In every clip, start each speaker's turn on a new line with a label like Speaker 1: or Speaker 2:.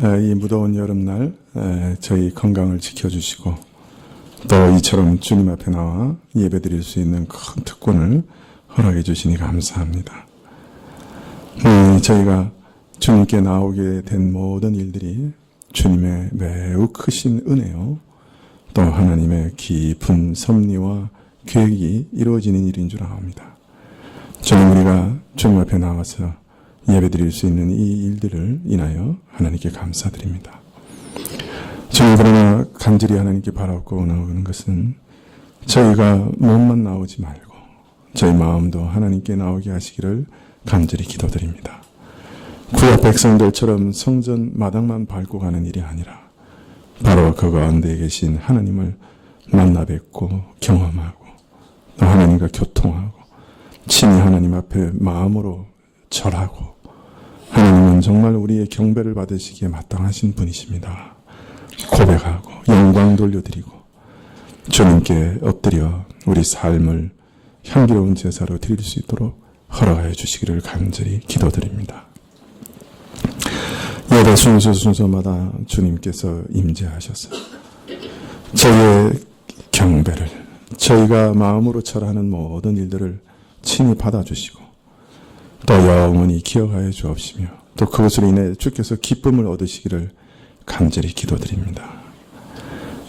Speaker 1: 이 무더운 여름날 저희 건강을 지켜주시고 또 이처럼 주님 앞에 나와 예배드릴 수 있는 큰 특권을 허락해 주시니 감사합니다. 저희가 주님께 나오게 된 모든 일들이 주님의 매우 크신 은혜요, 또 하나님의 깊은 섭리와 계획이 이루어지는 일인 줄 압니다. 저는 우리가 주님 앞에 나와서 예배드릴 수 있는 이 일들을 인하여 하나님께 감사드립니다. 저는 그러나 간절히 하나님께 바라고 원하는 것은 저희가 몸만 나오지 말고 저희 마음도 하나님께 나오게 하시기를 간절히 기도드립니다. 구약 백성들처럼 성전 마당만 밟고 가는 일이 아니라 바로 그 가운데 계신 하나님을 만나 뵙고 경험하고 또 하나님과 교통하고 친히 하나님 앞에 마음으로 절하고 하나님은 정말 우리의 경배를 받으시기에 마땅하신 분이십니다. 고백하고 영광 돌려드리고 주님께 엎드려 우리 삶을 향기로운 제사로 드릴 수 있도록 허락하여 주시기를 간절히 기도드립니다. 예배 순서마다 주님께서 임재하셔서 저희의 경배를, 저희가 마음으로 절하는 모든 일들을 친히 받아주시고 또 영원히 기억하여 주옵시며 또 그것으로 인해 주께서 기쁨을 얻으시기를 간절히 기도드립니다.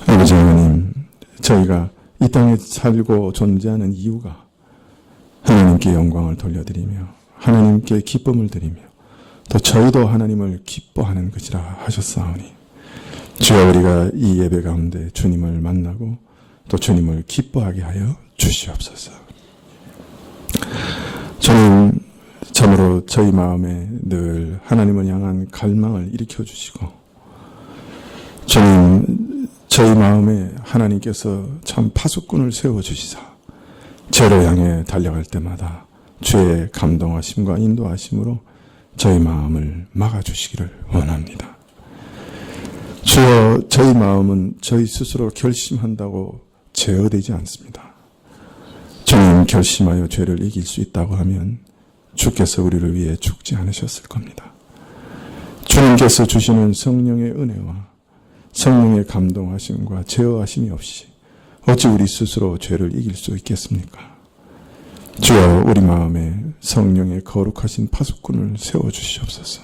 Speaker 1: 아버지 하나님, 저희가 이 땅에 살고 존재하는 이유가 하나님께 영광을 돌려드리며 하나님께 기쁨을 드리며 또 저희도 하나님을 기뻐하는 것이라 하셨사오니 주여, 우리가 이 예배 가운데 주님을 만나고 또 주님을 기뻐하게 하여 주시옵소서. 저는 참으로 저희 마음에 늘 하나님을 향한 갈망을 일으켜 주시고 주님, 저희 마음에 하나님께서 참 파수꾼을 세워주시사 저를 향해 달려갈 때마다 주의 감동하심과 인도하심으로 저희 마음을 막아주시기를 원합니다. 주여, 저희 마음은 저희 스스로 결심한다고 제어되지 않습니다. 주님, 결심하여 죄를 이길 수 있다고 하면 주께서 우리를 위해 죽지 않으셨을 겁니다. 주님께서 주시는 성령의 은혜와 성령의 감동하심과 제어하심이 없이 어찌 우리 스스로 죄를 이길 수 있겠습니까? 주여, 우리 마음에 성령의 거룩하신 파수꾼을 세워주시옵소서.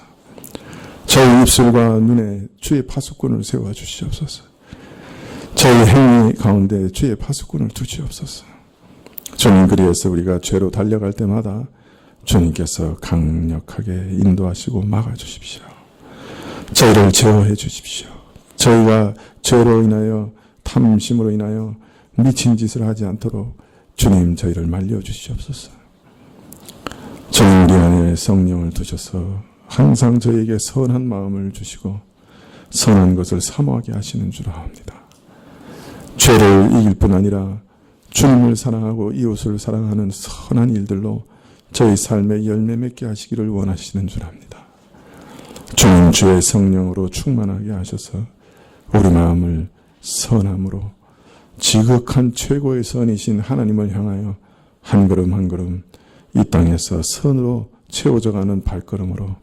Speaker 1: 저희 입술과 눈에 주의 파수꾼을 세워주시옵소서. 저희 행위 가운데 주의 파수꾼을 두시옵소서. 주님, 그리해서 우리가 죄로 달려갈 때마다 주님께서 강력하게 인도하시고 막아주십시오. 저희를 제어해 주십시오. 저희가 죄로 인하여 탐심으로 인하여 미친 짓을 하지 않도록 주님, 저희를 말려주시옵소서. 주님, 우리 안에 성령을 두셔서 항상 저희에게 선한 마음을 주시고 선한 것을 사모하게 하시는 줄 압니다. 죄를 이길 뿐 아니라 주님을 사랑하고 이웃을 사랑하는 선한 일들로 저희 삶에 열매 맺게 하시기를 원하시는 줄 압니다. 주님, 주의 성령으로 충만하게 하셔서 우리 마음을 선함으로 지극한 최고의 선이신 하나님을 향하여 한 걸음 한 걸음 이 땅에서 선으로 채워져가는 발걸음으로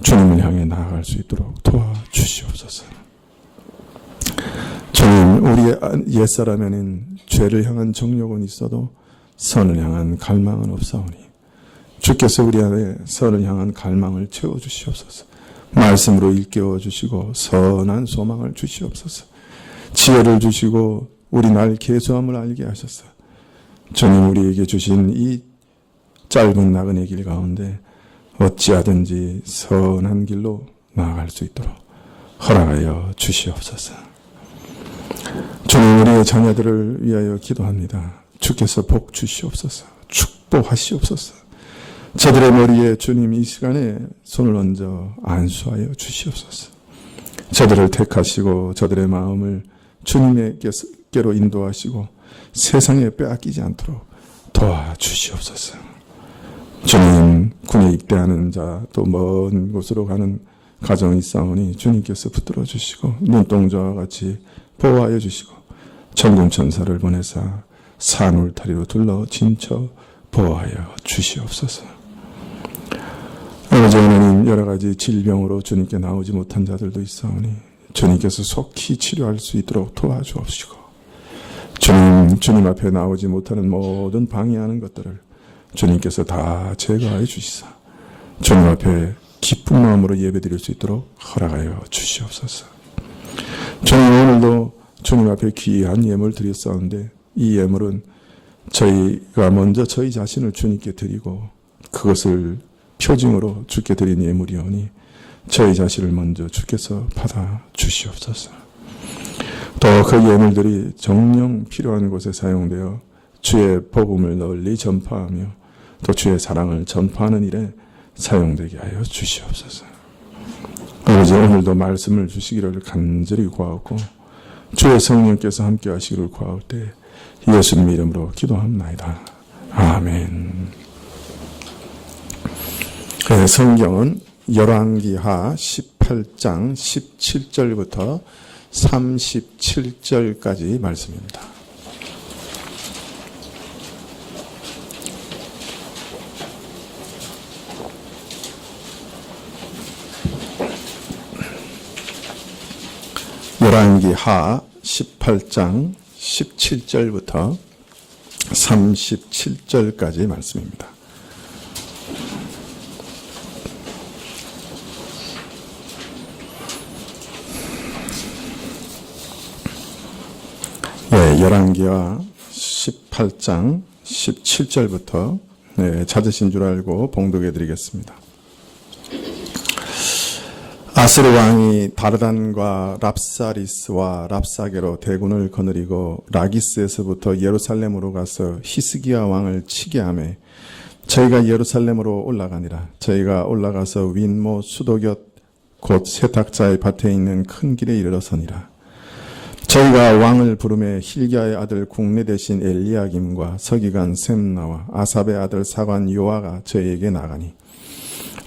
Speaker 1: 주님을 향해 나아갈 수 있도록 도와주시옵소서. 주님, 우리의 옛사람에는 죄를 향한 정욕은 있어도 선을 향한 갈망은 없사오니 주께서 우리 안에 선을 향한 갈망을 채워주시옵소서. 말씀으로 일깨워 주시고 선한 소망을 주시옵소서. 지혜를 주시고 우리 날 계수함을 알게 하셔서 주님, 우리에게 주신 이 짧은 나그네 길 가운데 어찌하든지 선한 길로 나아갈 수 있도록 허락하여 주시옵소서. 주님, 우리의 자녀들을 위하여 기도합니다. 주께서 복 주시옵소서. 축복하시옵소서. 저들의 머리에 주님 이 시간에 손을 얹어 안수하여 주시옵소서. 저들을 택하시고 저들의 마음을 주님께로 인도하시고 세상에 빼앗기지 않도록 도와주시옵소서. 주님, 군에 입대하는 자 또 먼 곳으로 가는 가정이 있사오니 주님께서 붙들어 주시고 눈동자와 같이 보호하여 주시고 천군 천사를 보내사 산울타리로 둘러 진쳐 보호하여 주시옵소서. 아버지 하나님, 주님, 여러 가지 질병으로 주님께 나오지 못한 자들도 있사오니 주님께서 속히 치료할 수 있도록 도와주옵시고, 주님 앞에 나오지 못하는 모든 방해하는 것들을 주님께서 다 제거하여 주시사 주님 앞에 기쁜 마음으로 예배드릴 수 있도록 허락하여 주시옵소서. 주님, 오늘도 주님 앞에 귀한 예물 드렸사온데 이 예물은 저희가 먼저 저희 자신을 주님께 드리고 그것을 표징으로 주께 드린 예물이오니 저희 자신을 먼저 주께서 받아 주시옵소서. 또 그 예물들이 정녕 필요한 곳에 사용되어 주의 복음을 널리 전파하며 또 주의 사랑을 전파하는 일에 사용되게 하여 주시옵소서. 아버지, 오늘도 말씀을 주시기를 간절히 구하고 주의 성령께서 함께 하시기를 구할 때 예수님 이름으로 기도합니다. 아멘. 네, 성경은 열왕기하 18장 17절부터 37절까지 말씀입니다. 열왕기하 18장 17절부터 37절까지 말씀입니다. 열왕기하 18장 17절부터 찾으신 줄 알고 봉독해 드리겠습니다. 아스르 왕이 다르단과 랍사리스와 랍사게로 대군을 거느리고 라기스에서부터 예루살렘으로 가서 히스기야 왕을 치게 하매 저희가 예루살렘으로 올라가니라. 저희가 올라가서 윈모 수도곁 곧 세탁자의 밭에 있는 큰 길에 이르러서니라. 저희가 왕을 부르매 힐기야의 아들 국내 대신 엘리야김과 서기관 셈나와 아삽의 아들 사관 요아가 저희에게 나가니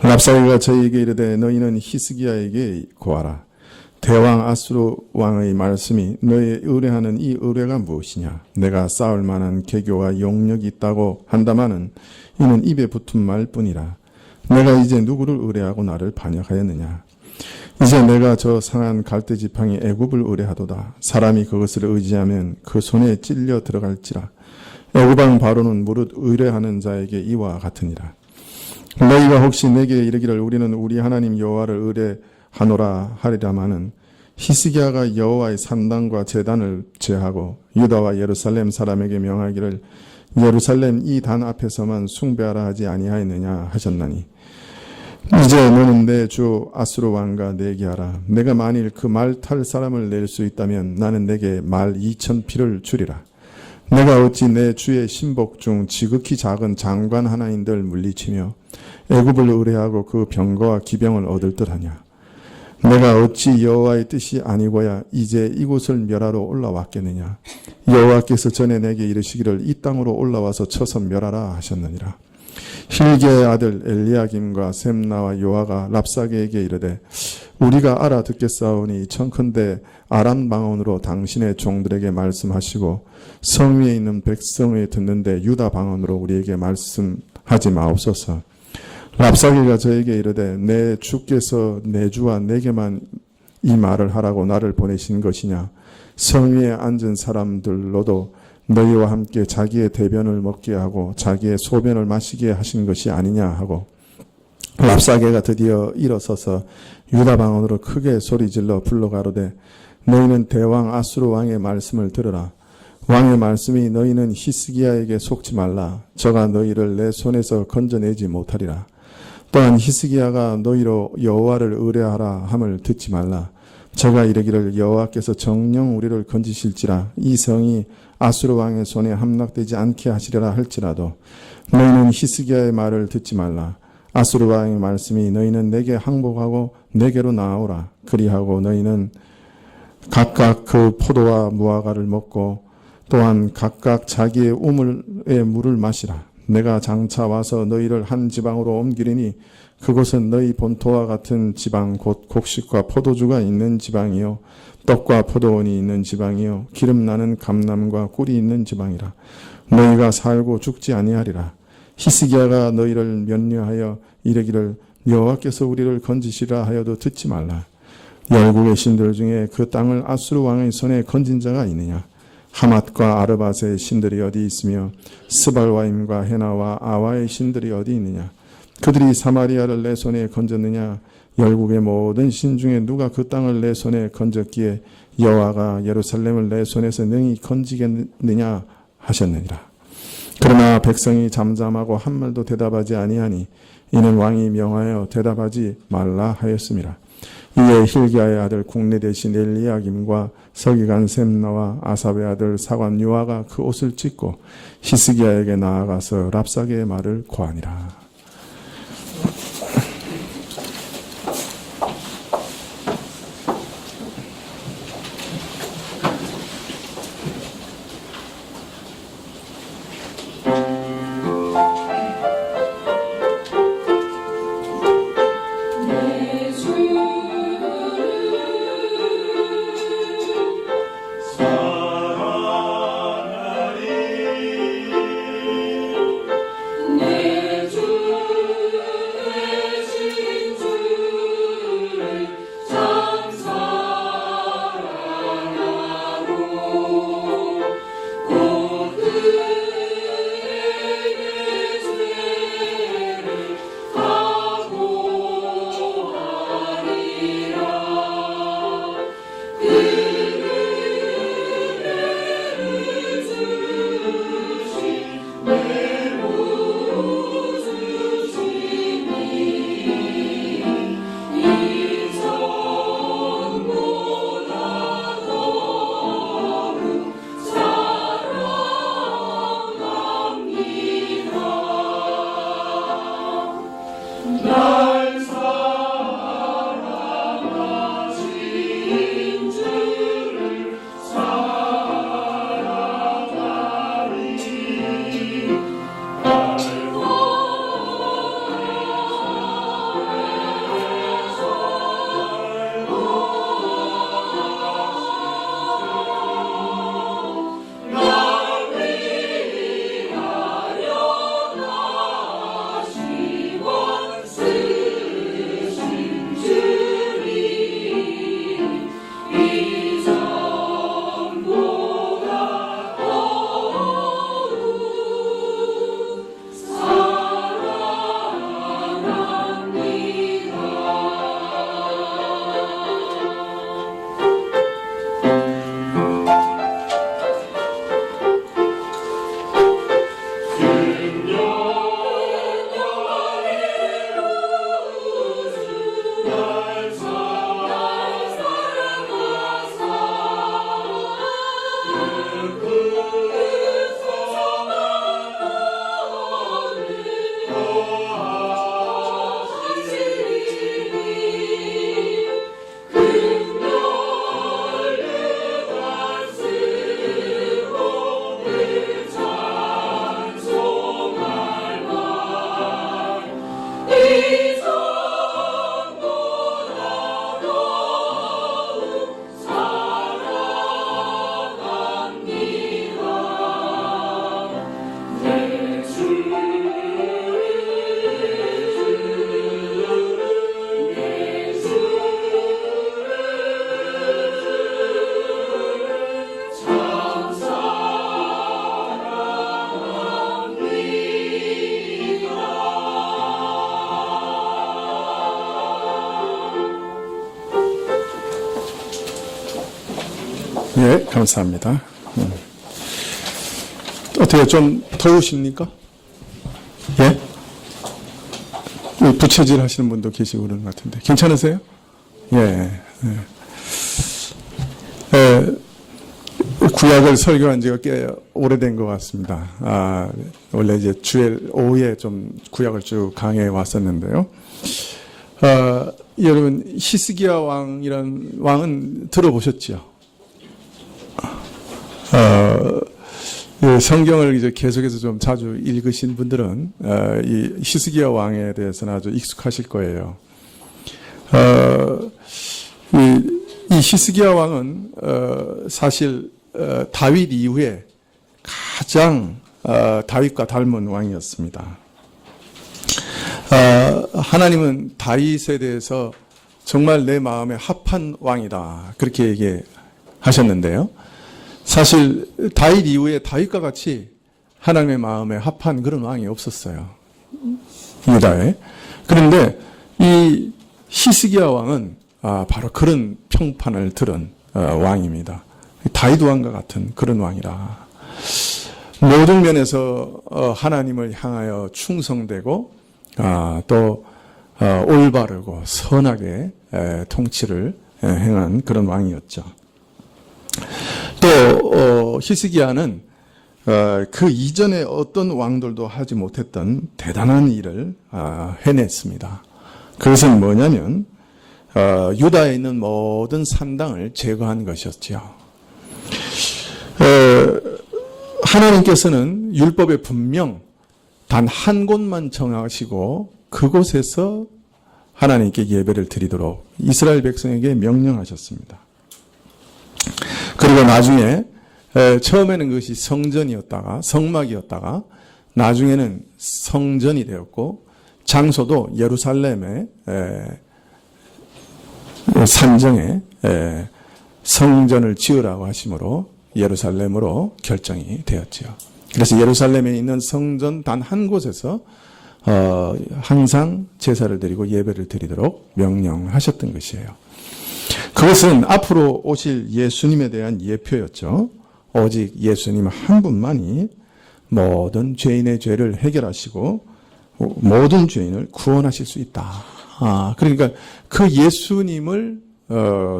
Speaker 1: 랍사게가 저희에게 이르되 너희는 히스기야에게 고하라. 대왕 아수르 왕의 말씀이 너희 의뢰하는 이 의뢰가 무엇이냐. 내가 싸울 만한 계교와 용력이 있다고 한다마는 이는 입에 붙은 말뿐이라. 내가 이제 누구를 의뢰하고 나를 반역하였느냐. 이제 내가 저 상한 갈대 지팡이 애굽을 의뢰하도다. 사람이 그것을 의지하면 그 손에 찔려 들어갈지라. 애굽왕 바로는 무릇 의뢰하는 자에게 이와 같으니라. 너희가 혹시 내게 이르기를 우리는 우리 하나님 여호와를 의뢰하노라 하리라마는 히스기야가 여호와의 산당과 제단을 제하고 유다와 예루살렘 사람에게 명하기를 예루살렘 이 단 앞에서만 숭배하라 하지 아니하였느냐 하셨나니 이제 너는 내 주 아수르 왕과 내기하라. 내가 만일 그 말 탈 사람을 낼 수 있다면 나는 내게 말 2,000피를 주리라. 내가 어찌 내 주의 신복 중 지극히 작은 장관 하나인들 물리치며 애굽을 의뢰하고 그 병거와 기병을 얻을 듯하냐. 내가 어찌 여호와의 뜻이 아니고야 이제 이곳을 멸하러 올라왔겠느냐. 여호와께서 전에 내게 이르시기를 이 땅으로 올라와서 쳐서 멸하라 하셨느니라. 힐기야의 아들 엘리야김과 셈나와 요아가 랍사게에게 이르되 우리가 알아듣겠사오니 청컨대 아람 방언으로 당신의 종들에게 말씀하시고 성 위에 있는 백성에 듣는데 유다 방언으로 우리에게 말씀하지 마옵소서. 랍사게가 저에게 이르되 내 주께서 내 주와 내게만 이 말을 하라고 나를 보내신 것이냐. 성 위에 앉은 사람들로도 너희와 함께 자기의 대변을 먹게 하고 자기의 소변을 마시게 하신 것이 아니냐 하고 랍사게가 드디어 일어서서 유다 방언으로 크게 소리질러 불러가로되 너희는 대왕 아수르 왕의 말씀을 들으라. 왕의 말씀이 너희는 히스기야에게 속지 말라. 저가 너희를 내 손에서 건져내지 못하리라. 또한 히스기야가 너희로 여호와를 의뢰하라 함을 듣지 말라. 저가 이르기를 여호와께서 정녕 우리를 건지실지라 이 성이 아수르 왕의 손에 함락되지 않게 하시리라 할지라도 너희는 히스기야의 말을 듣지 말라. 아수르 왕의 말씀이 너희는 내게 항복하고 내게로 나아오라. 그리하고 너희는 각각 그 포도와 무화과를 먹고 또한 각각 자기의 우물의 물을 마시라. 내가 장차 와서 너희를 한 지방으로 옮기리니 그곳은 너희 본토와 같은 지방 곧 곡식과 포도주가 있는 지방이요 떡과 포도원이 있는 지방이요 기름 나는 감람과 꿀이 있는 지방이라. 너희가 살고 죽지 아니하리라. 히스기야가 너희를 면류하여 이르기를 여호와께서 우리를 건지시라 하여도 듣지 말라. 열국의 신들 중에 그 땅을 아수르 왕의 손에 건진 자가 있느냐? 하맛과 아르밧의 신들이 어디 있으며 스발와임과 헤나와 아와의 신들이 어디 있느냐? 그들이 사마리아를 내 손에 건졌느냐? 열국의 모든 신 중에 누가 그 땅을 내 손에 건졌기에 여호와가 예루살렘을 내 손에서 능히 건지겠느냐 하셨느니라. 그러나 백성이 잠잠하고 한 말도 대답하지 아니하니 이는 왕이 명하여 대답하지 말라 하였음이라. 이에 힐기야의 아들 국내 대신 엘리야김과 서기관 셈나와 아삽의 아들 사관 요아가 그 옷을 찢고 히스기야에게 나아가서 랍사게의 말을 고하니라. 예, 감사합니다. 어때요? 좀 더우십니까? 예? 부채질 하시는 분도 계시고 그런 것 같은데. 괜찮으세요? 예. 구약을 설교한 지가 꽤 오래된 것 같습니다. 원래 이제 주일 오후에 좀 구약을 쭉 강해에 왔었는데요. 여러분, 히스기야 왕이란 왕은 들어보셨죠? 성경을 이제 계속해서 좀 자주 읽으신 분들은 이 히스기야 왕에 대해서는 아주 익숙하실 거예요. 이 히스기야 왕은 사실 다윗 이후에 가장 다윗과 닮은 왕이었습니다. 하나님은 다윗에 대해서 정말 내 마음에 합한 왕이다. 그렇게 얘기하셨는데요. 사실 다윗 이후에 다윗과 같이 하나님의 마음에 합한 그런 왕이 없었어요. 유다에. 그런데 이 히스기야 왕은 바로 그런 평판을 들은 왕입니다. 다윗 왕과 같은 그런 왕이라. 모든 면에서 하나님을 향하여 충성되고 또 올바르고 선하게 통치를 행한 그런 왕이었죠. 또 히스기야는 그 이전에 어떤 왕들도 하지 못했던 대단한 일을 해냈습니다. 그것은 뭐냐면 유다에 있는 모든 산당을 제거한 것이었죠. 하나님께서는 율법에 분명 단 한 곳만 정하시고 그곳에서 하나님께 예배를 드리도록 이스라엘 백성에게 명령하셨습니다. 그리고 나중에 처음에는 그것이 성전이었다가 성막이었다가 나중에는 성전이 되었고 장소도 예루살렘의 산정에 성전을 지으라고 하심으로 예루살렘으로 결정이 되었지요. 그래서 예루살렘에 있는 성전 단 한 곳에서 항상 제사를 드리고 예배를 드리도록 명령하셨던 것이에요. 그것은 앞으로 오실 예수님에 대한 예표였죠. 오직 예수님 한 분만이 모든 죄인의 죄를 해결하시고 모든 죄인을 구원하실 수 있다. 그러니까 그 예수님을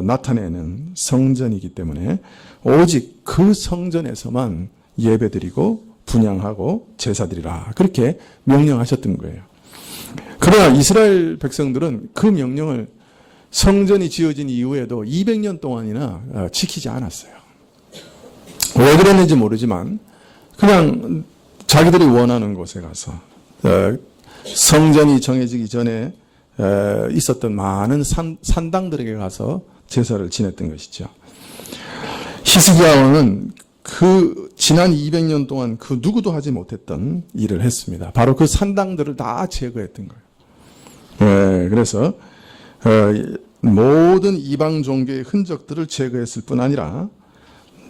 Speaker 1: 나타내는 성전이기 때문에 오직 그 성전에서만 예배드리고 분향하고 제사드리라. 그렇게 명령하셨던 거예요. 그러나 이스라엘 백성들은 그 명령을 성전이 지어진 이후에도 200년 동안이나 지키지 않았어요. 왜 그랬는지 모르지만 그냥 자기들이 원하는 곳에 가서 성전이 정해지기 전에 있었던 많은 산당들에게 가서 제사를 지냈던 것이죠. 히스기야 왕은 그 지난 200년 동안 그 누구도 하지 못했던 일을 했습니다. 바로 그 산당들을 다 제거했던 거예요. 그래서 모든 이방 종교의 흔적들을 제거했을 뿐 아니라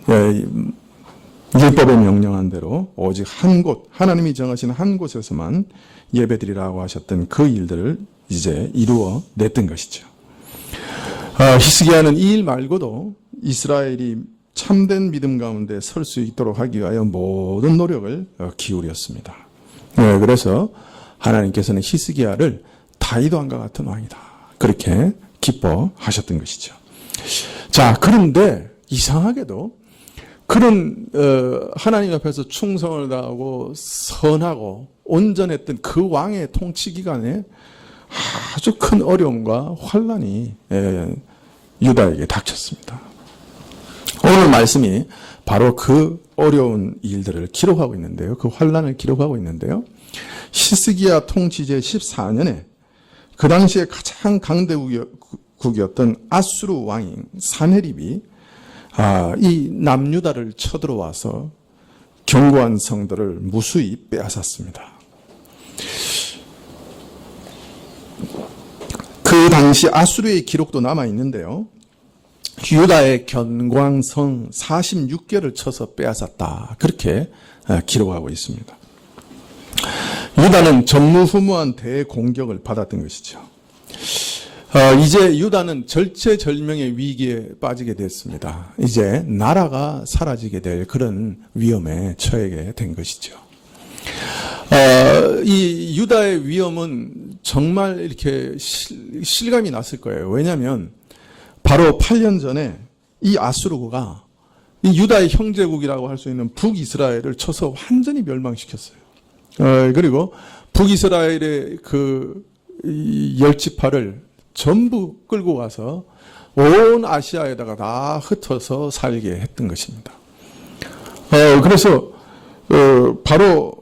Speaker 1: 율법에 명령한 대로 오직 한 곳, 하나님이 정하신 한 곳에서만 예배드리라고 하셨던 그 일들을 이제 이루어 냈던 것이죠. 히스기야는 이 일 말고도 이스라엘이 참된 믿음 가운데 설 수 있도록 하기 위하여 모든 노력을 기울였습니다. 그래서 하나님께서는 히스기야를 다윗 왕과 같은 왕이다. 그렇게 기뻐하셨던 것이죠. 자, 그런데 이상하게도 그런 하나님 앞에서 충성을 다하고 선하고 온전했던 그 왕의 통치 기간에 아주 큰 어려움과 환란이 유다에게 닥쳤습니다. 오늘 말씀이 바로 그 어려운 일들을 기록하고 있는데요. 그 환란을 기록하고 있는데요. 히스기야 통치제 14년에 그 당시에 가장 강대국이었던 아수르 왕인 사네립이 이 남유다를 쳐들어와서 견고한 성들을 무수히 빼앗았습니다. 그 당시 아수르의 기록도 남아 있는데요. 유다의 견고한 성 46개를 쳐서 빼앗았다. 그렇게 기록하고 있습니다. 유다는 전무후무한 대공격을 받았던 것이죠. 이제 유다는 절체절명의 위기에 빠지게 됐습니다. 이제 나라가 사라지게 될 그런 위험에 처하게 된 것이죠. 이 유다의 위험은 정말 이렇게 실감이 났을 거예요. 왜냐하면 바로 8년 전에 이 아수르가 이 유다의 형제국이라고 할 수 있는 북이스라엘을 쳐서 완전히 멸망시켰어요. 그리고 북이스라엘의 그 열지파를 전부 끌고 가서 온 아시아에다가 다 흩어서 살게 했던 것입니다. 그래서 바로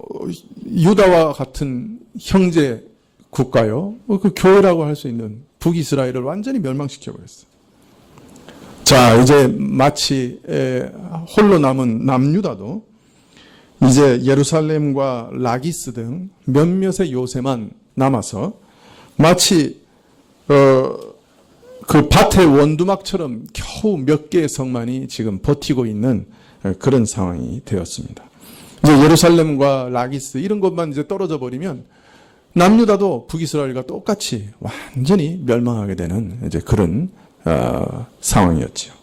Speaker 1: 유다와 같은 형제 국가요, 그 교회라고 할 수 있는 북이스라엘을 완전히 멸망시켜버렸어요. 자, 이제 마치 홀로 남은 남유다도 이제 예루살렘과 라기스 등 몇몇의 요새만 남아서 마치 그 밭의 원두막처럼 겨우 몇 개의 성만이 지금 버티고 있는 그런 상황이 되었습니다. 이제 예루살렘과 라기스 이런 것만 이제 떨어져 버리면 남유다도 북이스라엘과 똑같이 완전히 멸망하게 되는 이제 그런 상황이었죠.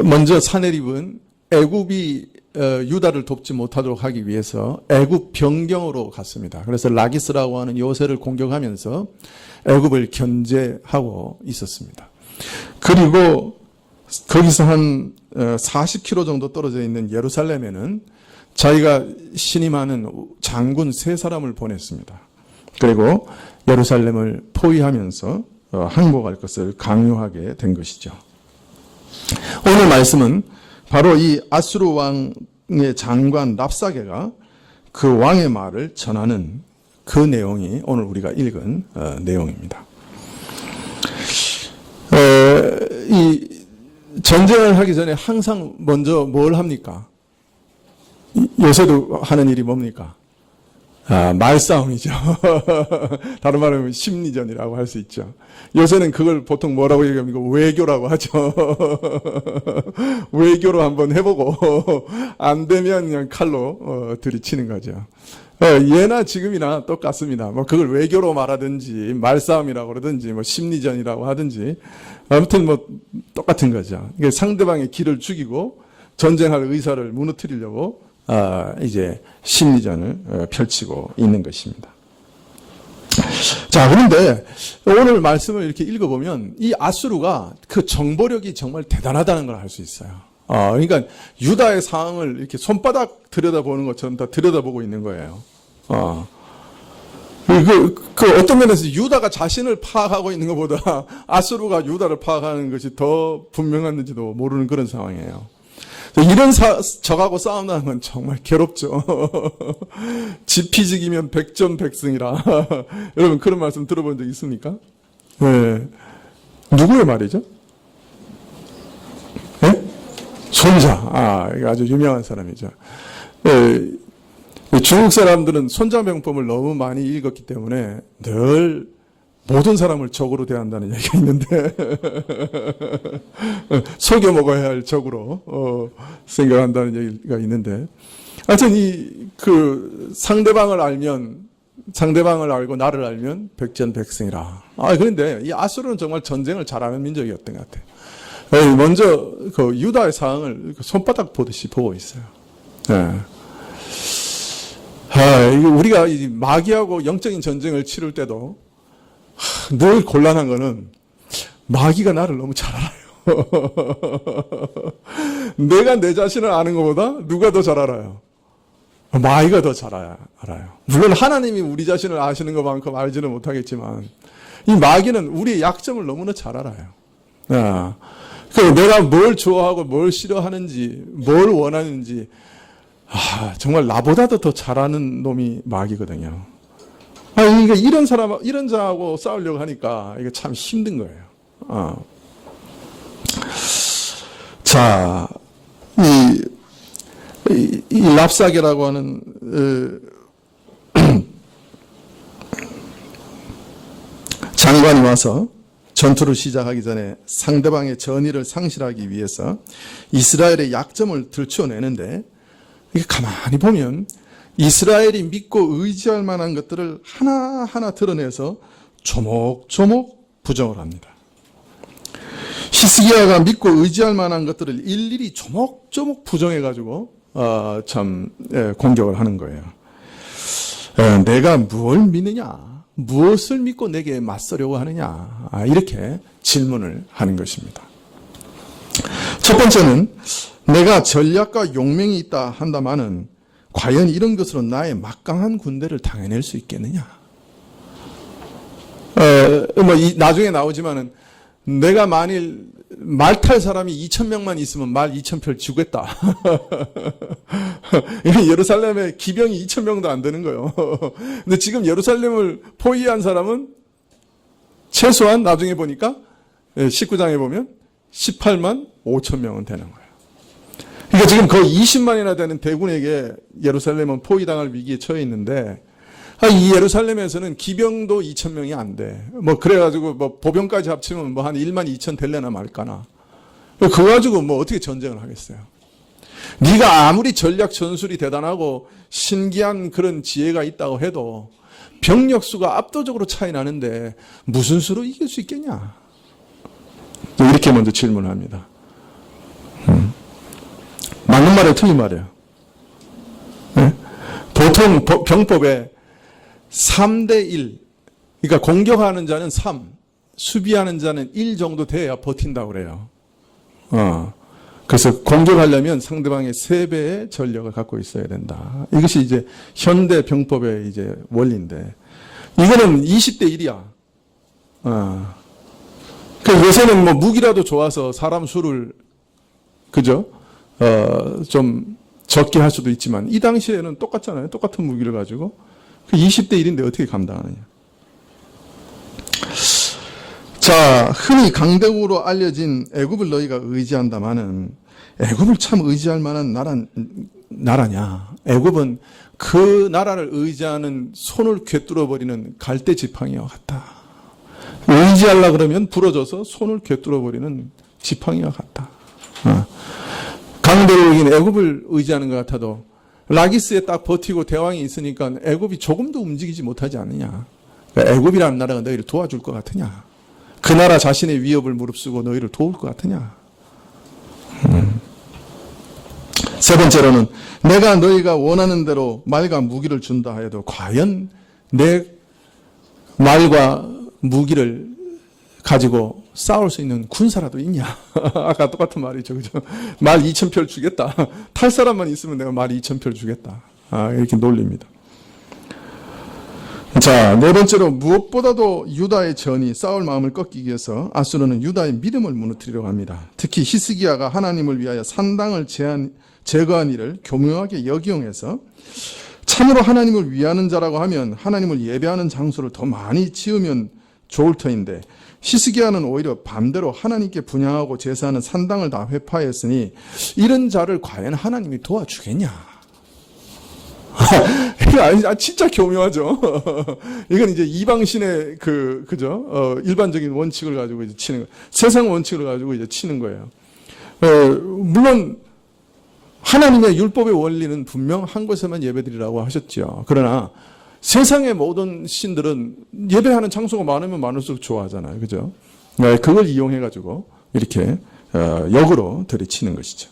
Speaker 1: 먼저 사내립은 애굽이 유다를 돕지 못하도록 하기 위해서 애굽 변경으로 갔습니다. 그래서 라기스라고 하는 요새를 공격하면서 애굽을 견제하고 있었습니다. 그리고 거기서 한 40km 정도 떨어져 있는 예루살렘에는 자기가 신임하는 장군 3사람을 보냈습니다. 그리고 예루살렘을 포위하면서 항복할 것을 강요하게 된 것이죠. 오늘 말씀은 바로 이 아수르 왕의 장관 랍사게가 그 왕의 말을 전하는 그 내용이 오늘 우리가 읽은 내용입니다. 이 전쟁을 하기 전에 항상 먼저 뭘 합니까? 요새도 하는 일이 뭡니까? 말싸움이죠. 다른 말하면 심리전이라고 할 수 있죠. 요새는 그걸 보통 뭐라고 얘기합니까? 외교라고 하죠. 외교로 한번 해보고 안 되면 그냥 칼로 들이치는 거죠. 예나 지금이나 똑같습니다. 뭐 그걸 외교로 말하든지 말싸움이라고 그러든지 뭐 심리전이라고 하든지 아무튼 뭐 똑같은 거죠. 상대방의 기를 죽이고 전쟁할 의사를 무너뜨리려고 이제 심리전을 펼치고 있는 것입니다. 자, 그런데 오늘 말씀을 이렇게 읽어보면 이 아수르가 그 정보력이 정말 대단하다는 걸 알 수 있어요. 그러니까 유다의 상황을 이렇게 손바닥 들여다보는 것처럼 다 들여다보고 있는 거예요. 그 어떤 면에서 유다가 자신을 파악하고 있는 것보다 아수르가 유다를 파악하는 것이 더 분명한지도 모르는 그런 상황이에요. 이런 적하고 싸운다는 건 정말 괴롭죠. 지피지기면 백전백승이라. 여러분 그런 말씀 들어본 적 있습니까? 네. 누구의 말이죠? 네? 손자. 이거 아주 유명한 사람이죠. 네. 중국 사람들은 손자병법을 너무 많이 읽었기 때문에 늘 모든 사람을 적으로 대한다는 얘기가 있는데 속여 먹어야 할 적으로 생각한다는 얘기가 있는데 하여튼 그 상대방을 알고 나를 알면 백전백승이라. 그런데 이 아수르는 정말 전쟁을 잘하는 민족이었던 것 같아요. 먼저 그 유다의 상황을 손바닥 보듯이 보고 있어요. 네. 우리가 이 마귀하고 영적인 전쟁을 치를 때도 늘 곤란한 거는 마귀가 나를 너무 잘 알아요. 내가 내 자신을 아는 것보다 누가 더 잘 알아요? 마귀가 더 잘 알아요. 물론 하나님이 우리 자신을 아시는 것만큼 알지는 못하겠지만 이 마귀는 우리의 약점을 너무나 잘 알아요. 내가 뭘 좋아하고 뭘 싫어하는지 뭘 원하는지 정말 나보다도 더 잘하는 놈이 마귀거든요. 그러니까 이런 자하고 싸우려고 하니까 이게 참 힘든 거예요. 자, 이 랍사게라고 하는 장관이 와서 전투를 시작하기 전에 상대방의 전의를 상실하기 위해서 이스라엘의 약점을 들춰내는데 이게 가만히 보면 이스라엘이 믿고 의지할 만한 것들을 하나하나 드러내서 조목조목 부정을 합니다. 히스기야가 믿고 의지할 만한 것들을 일일이 조목조목 부정해가지고 공격을 하는 거예요. 내가 뭘 믿느냐? 무엇을 믿고 내게 맞서려고 하느냐? 이렇게 질문을 하는 것입니다. 첫 번째는 내가 전략과 용맹이 있다 한다마는 과연 이런 것으로 나의 막강한 군대를 당해낼 수 있겠느냐? 나중에 나오지만은 내가 만일 말 탈 사람이 2,000명만 있으면 말 2,000표 주겠다. 예루살렘에 기병이 2,000명도 안 되는 거예요. 근데 지금 예루살렘을 포위한 사람은 최소한 나중에 보니까 19장에 보면 18만 5천 명은 되는 거예요. 그러니까 지금 거의 20만이나 되는 대군에게 예루살렘은 포위당할 위기에 처해 있는데 이 예루살렘에서는 기병도 2,000명이 안 돼. 뭐 그래가지고 뭐 보병까지 합치면 뭐 한 1만 2천 될래나 말까나. 그거 가지고 뭐 어떻게 전쟁을 하겠어요. 네가 아무리 전략 전술이 대단하고 신기한 그런 지혜가 있다고 해도 병력 수가 압도적으로 차이 나는데 무슨 수로 이길 수 있겠냐. 이렇게 먼저 질문을 합니다. 맞는 말이에요, 틀린 말이에요? 네? 보통 병법에 3대1, 그러니까 공격하는 자는 3, 수비하는 자는 1 정도 돼야 버틴다고 그래요. 그래서 공격하려면 상대방의 3배의 전력을 갖고 있어야 된다. 이것이 이제 현대 병법의 이제 원리인데, 이거는 20대 1이야. 그 요새는 뭐 무기라도 좋아서 사람 수를, 그죠? 좀 적게 할 수도 있지만, 이 당시에는 똑같잖아요. 똑같은 무기를 가지고. 20대 1인데 어떻게 감당하느냐. 자, 흔히 강대국으로 알려진 애굽을 너희가 의지한다마는 애굽을 참 의지할 만한 나라냐. 애굽은 그 나라를 의지하는 손을 꿰뚫어버리는 갈대 지팡이와 같다. 의지하려고 그러면 부러져서 손을 꿰뚫어버리는 지팡이와 같다. 강대국인 애굽을 의지하는 것 같아도 라기스에 딱 버티고 대왕이 있으니까 애굽이 조금도 움직이지 못하지 않느냐. 그러니까 애굽이라는 나라가 너희를 도와줄 것 같으냐. 그 나라 자신의 위협을 무릅쓰고 너희를 도울 것 같으냐. 세 번째로는 내가 너희가 원하는 대로 말과 무기를 준다 해도 과연 내 말과 무기를 가지고 싸울 수 있는 군사라도 있냐. 아까 똑같은 말이죠. 그죠? 말 2,000표 주겠다. 탈 사람만 있으면 내가 말 2,000표 주겠다. 이렇게 놀립니다. 자, 네 번째로 무엇보다도 유다의 전이 싸울 마음을 꺾이기 위해서 아수르는 유다의 믿음을 무너뜨리려고 합니다. 특히 히스기야가 하나님을 위하여 산당을 제거한 일을 교묘하게 역이용해서 참으로 하나님을 위하는 자라고 하면 하나님을 예배하는 장소를 더 많이 지으면 좋을 터인데 히스기야는 오히려 반대로 하나님께 분향하고 제사하는 산당을 다 회파했으니 이런 자를 과연 하나님이 도와주겠냐. 진짜 교묘하죠. 이건 이제 이방신의 그죠? 일반적인 원칙을 가지고 이제 치는 거예요. 세상 원칙을 가지고 이제 치는 거예요. 물론 하나님의 율법의 원리는 분명 한 곳에만 예배드리라고 하셨죠. 그러나 세상의 모든 신들은 예배하는 장소가 많으면 많을수록 좋아하잖아요. 그죠? 그걸 이용해가지고 이렇게 역으로 들이치는 것이죠.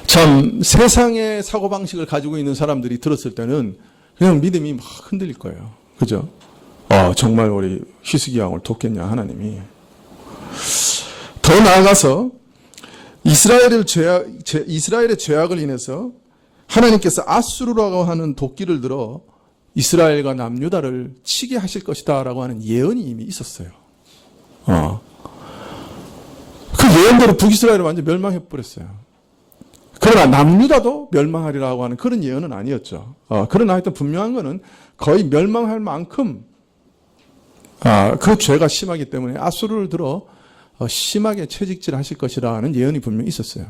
Speaker 1: 참 세상의 사고방식을 가지고 있는 사람들이 들었을 때는 그냥 믿음이 막 흔들릴 거예요. 그죠? 정말 우리 히스기야 왕을 돕겠냐 하나님이. 더 나아가서 이스라엘의 죄악을 인해서 하나님께서 아수르라고 하는 도끼를 들어 이스라엘과 남유다를 치게 하실 것이다 라고 하는 예언이 이미 있었어요. 그 예언대로 북이스라엘을 완전 멸망해버렸어요. 그러나 남유다도 멸망하리라고 하는 그런 예언은 아니었죠. 그러나 하여튼 분명한 것은 거의 멸망할 만큼 그 죄가 심하기 때문에 아수르를 들어 심하게 채찍질 하실 것이라는 예언이 분명히 있었어요.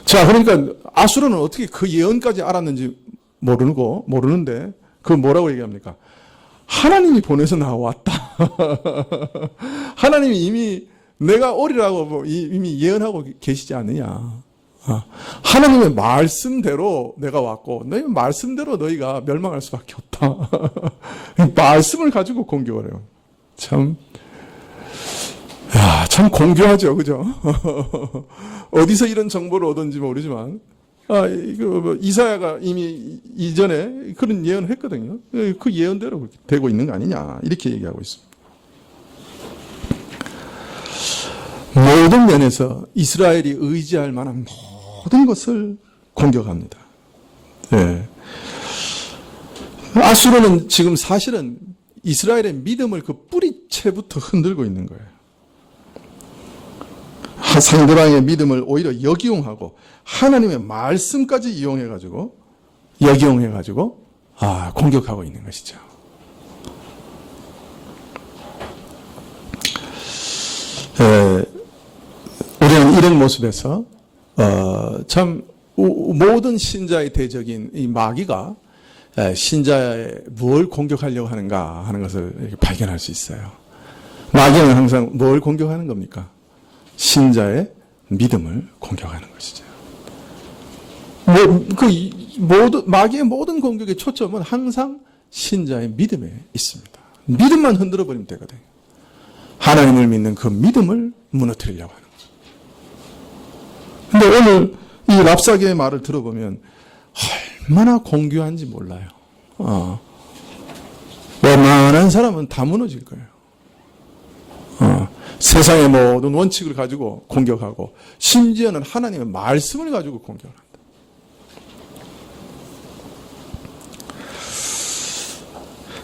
Speaker 1: 자, 그러니까 아수르는 어떻게 그 예언까지 알았는지 모르는데 그걸 뭐라고 얘기합니까? 하나님이 보내서 나왔다. 하나님이 이미 내가 오리라고 이미 예언하고 계시지 않느냐. 하나님의 말씀대로 내가 왔고 너희 말씀대로 너희가 멸망할 수밖에 없다. 말씀을 가지고 공격을 해요. 참 공교하죠. 그죠? 어디서 이런 정보를 얻었는지 모르지만 이사야가 이미 이전에 그런 예언을 했거든요. 그 예언대로 그렇게 되고 있는 거 아니냐 이렇게 얘기하고 있습니다. 모든 면에서 이스라엘이 의지할 만한 모든 것을 공격합니다. 네. 아수르는 지금 사실은 이스라엘의 믿음을 그 뿌리채부터 흔들고 있는 거예요. 상대방의 믿음을 오히려 역이용하고 하나님의 말씀까지 이용해가지고 역이용해가지고 공격하고 있는 것이죠. 우리는 이런 모습에서 참 모든 신자의 대적인 이 마귀가 신자의 뭘 공격하려고 하는가 하는 것을 이렇게 발견할 수 있어요. 마귀는 항상 뭘 공격하는 겁니까? 신자의 믿음을 공격하는 것이죠. 마귀의 모든 공격의 초점은 항상 신자의 믿음에 있습니다. 믿음만 흔들어 버리면 되거든요. 하나님을 믿는 그 믿음을 무너뜨리려고 하는 거예요. 근데 오늘 이 랍사게의 말을 들어보면 얼마나 공교한지 몰라요. 웬만한 사람은 다 무너질 거예요. 세상의 모든 원칙을 가지고 공격하고 심지어는 하나님의 말씀을 가지고 공격한다.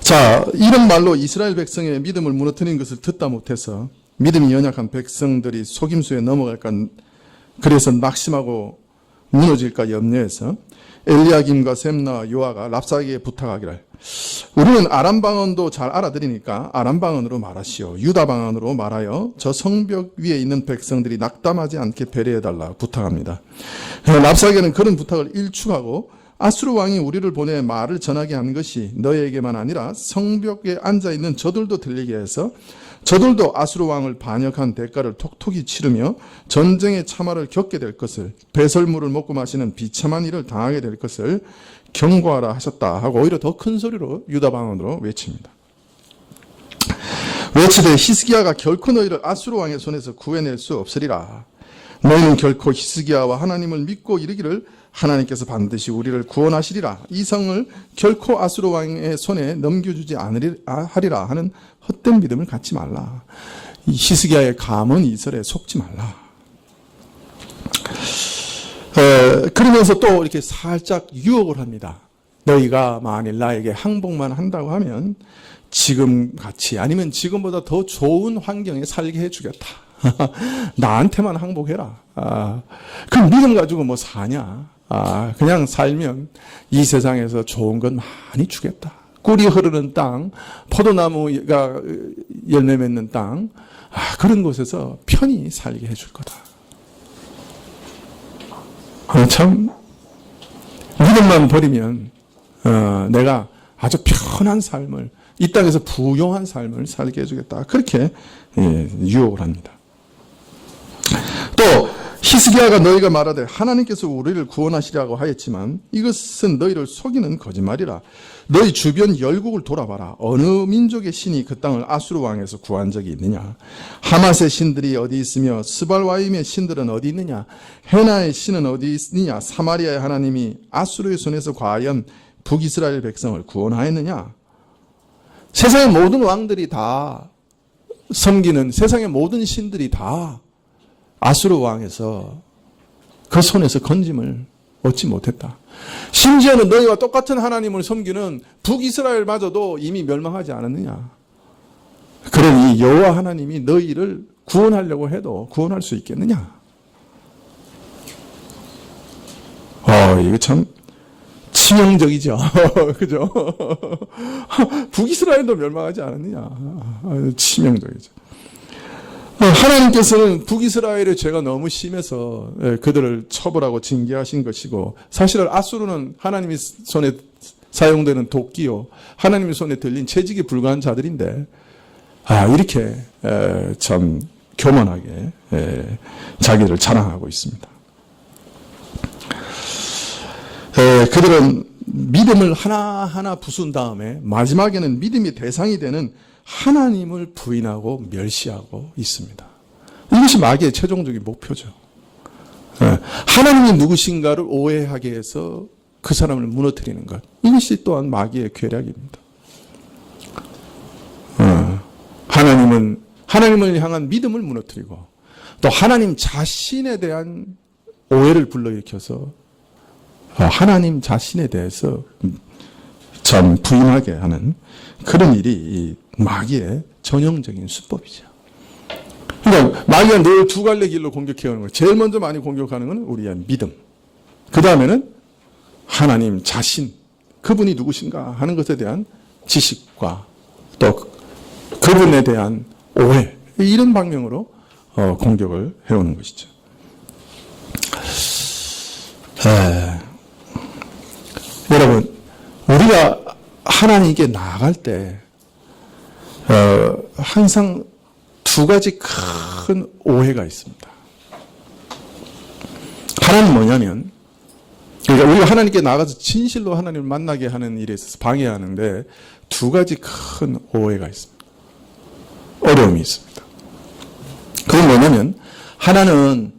Speaker 1: 자, 이런 말로 이스라엘 백성의 믿음을 무너뜨리는 것을 듣다 못해서 믿음이 연약한 백성들이 속임수에 넘어갈까, 그래서 낙심하고 무너질까 염려해서 엘리야김과 셈나와 요아가 랍사게에게 부탁하기를, 우리는 아람 방언도 잘 알아들으니까 아람 방언으로 말하시오. 유다 방언으로 말하여 저 성벽 위에 있는 백성들이 낙담하지 않게 배려해달라 부탁합니다. 랍사게는 그런 부탁을 일축하고 아수르 왕이 우리를 보내 말을 전하게 한 것이 너희에게만 아니라 성벽에 앉아있는 저들도 들리게 해서 저들도 아수르 왕을 반역한 대가를 톡톡히 치르며 전쟁의 참화를 겪게 될 것을, 배설물을 먹고 마시는 비참한 일을 당하게 될 것을 경고하라 하셨다 하고 오히려 더 큰 소리로 유다 방언으로 외칩니다. 외치되 히스기야가 결코 너희를 아수르 왕의 손에서 구해낼 수 없으리라. 너희는 결코 히스기야와 하나님을 믿고 이르기를 하나님께서 반드시 우리를 구원하시리라. 이 성을 결코 아수르 왕의 손에 넘겨주지 하리라 하는 헛된 믿음을 갖지 말라. 이 히스기야의 감언 이설에 속지 말라. 그러면서 또 이렇게 살짝 유혹을 합니다. 너희가 만일 나에게 항복만 한다고 하면 지금 같이 아니면 지금보다 더 좋은 환경에 살게 해주겠다. 나한테만 항복해라. 그 믿음 가지고 뭐 사냐. 그냥 살면 이 세상에서 좋은 건 많이 주겠다. 꿀이 흐르는 땅, 포도나무가 열매 맺는 땅, 그런 곳에서 편히 살게 해줄 거다. 참 믿음만 버리면 내가 아주 편한 삶을, 이 땅에서 부용한 삶을 살게 해주겠다. 그렇게 유혹을 합니다. 또 히스기야가 너희가 말하되 하나님께서 우리를 구원하시라고 하였지만 이것은 너희를 속이는 거짓말이라. 너희 주변 열국을 돌아봐라. 어느 민족의 신이 그 땅을 아수르 왕에서 구한 적이 있느냐. 하맛의 신들이 어디 있으며 스발와임의 신들은 어디 있느냐. 헤나의 신은 어디 있느냐. 사마리아의 하나님이 아수르의 손에서 과연 북이스라엘 백성을 구원하였느냐. 세상의 모든 왕들이 다 섬기는 세상의 모든 신들이 다 아수르 왕에서 그 손에서 건짐을 얻지 못했다. 심지어는 너희와 똑같은 하나님을 섬기는 북이스라엘마저도 이미 멸망하지 않았느냐. 그러니 여호와 하나님이 너희를 구원하려고 해도 구원할 수 있겠느냐. 이거 참 치명적이죠. 그죠? 북이스라엘도 멸망하지 않았느냐. 치명적이죠. 하나님께서는 북이스라엘의 죄가 너무 심해서 그들을 처벌하고 징계하신 것이고, 사실은 아수르는 하나님의 손에 사용되는 도끼요, 하나님의 손에 들린 채찍이 불과한 자들인데, 이렇게 참 교만하게 자기를 자랑하고 있습니다. 그들은 믿음을 하나하나 부순 다음에 마지막에는 믿음의 대상이 되는 하나님을 부인하고 멸시하고 있습니다. 이것이 마귀의 최종적인 목표죠. 하나님이 누구신가를 오해하게 해서 그 사람을 무너뜨리는 것. 이것이 또한 마귀의 괴략입니다. 하나님을 향한 믿음을 무너뜨리고 또 하나님 자신에 대한 오해를 불러일으켜서 하나님 자신에 대해서 참 부인하게 하는 그런 일이 마귀의 전형적인 수법이죠. 그러니까 마귀가 늘 두 갈래 길로 공격해오는 거예요. 제일 먼저 많이 공격하는 것은 우리의 믿음. 그 다음에는 하나님 자신, 그분이 누구신가 하는 것에 대한 지식과 또 그분에 대한 오해, 이런 방향으로 공격을 해오는 것이죠. 여러분, 우리가 우리가 하나님께 나아갈 때 항상 두 가지 큰 오해가 있습니다. 하나는 뭐냐면, 그러니까 우리가 하나님께 나가서 진실로 하나님을 만나게 하는 일에 있어서 방해하는데 두 가지 큰 오해가 있습니다. 어려움이 있습니다. 그건 뭐냐면, 하나는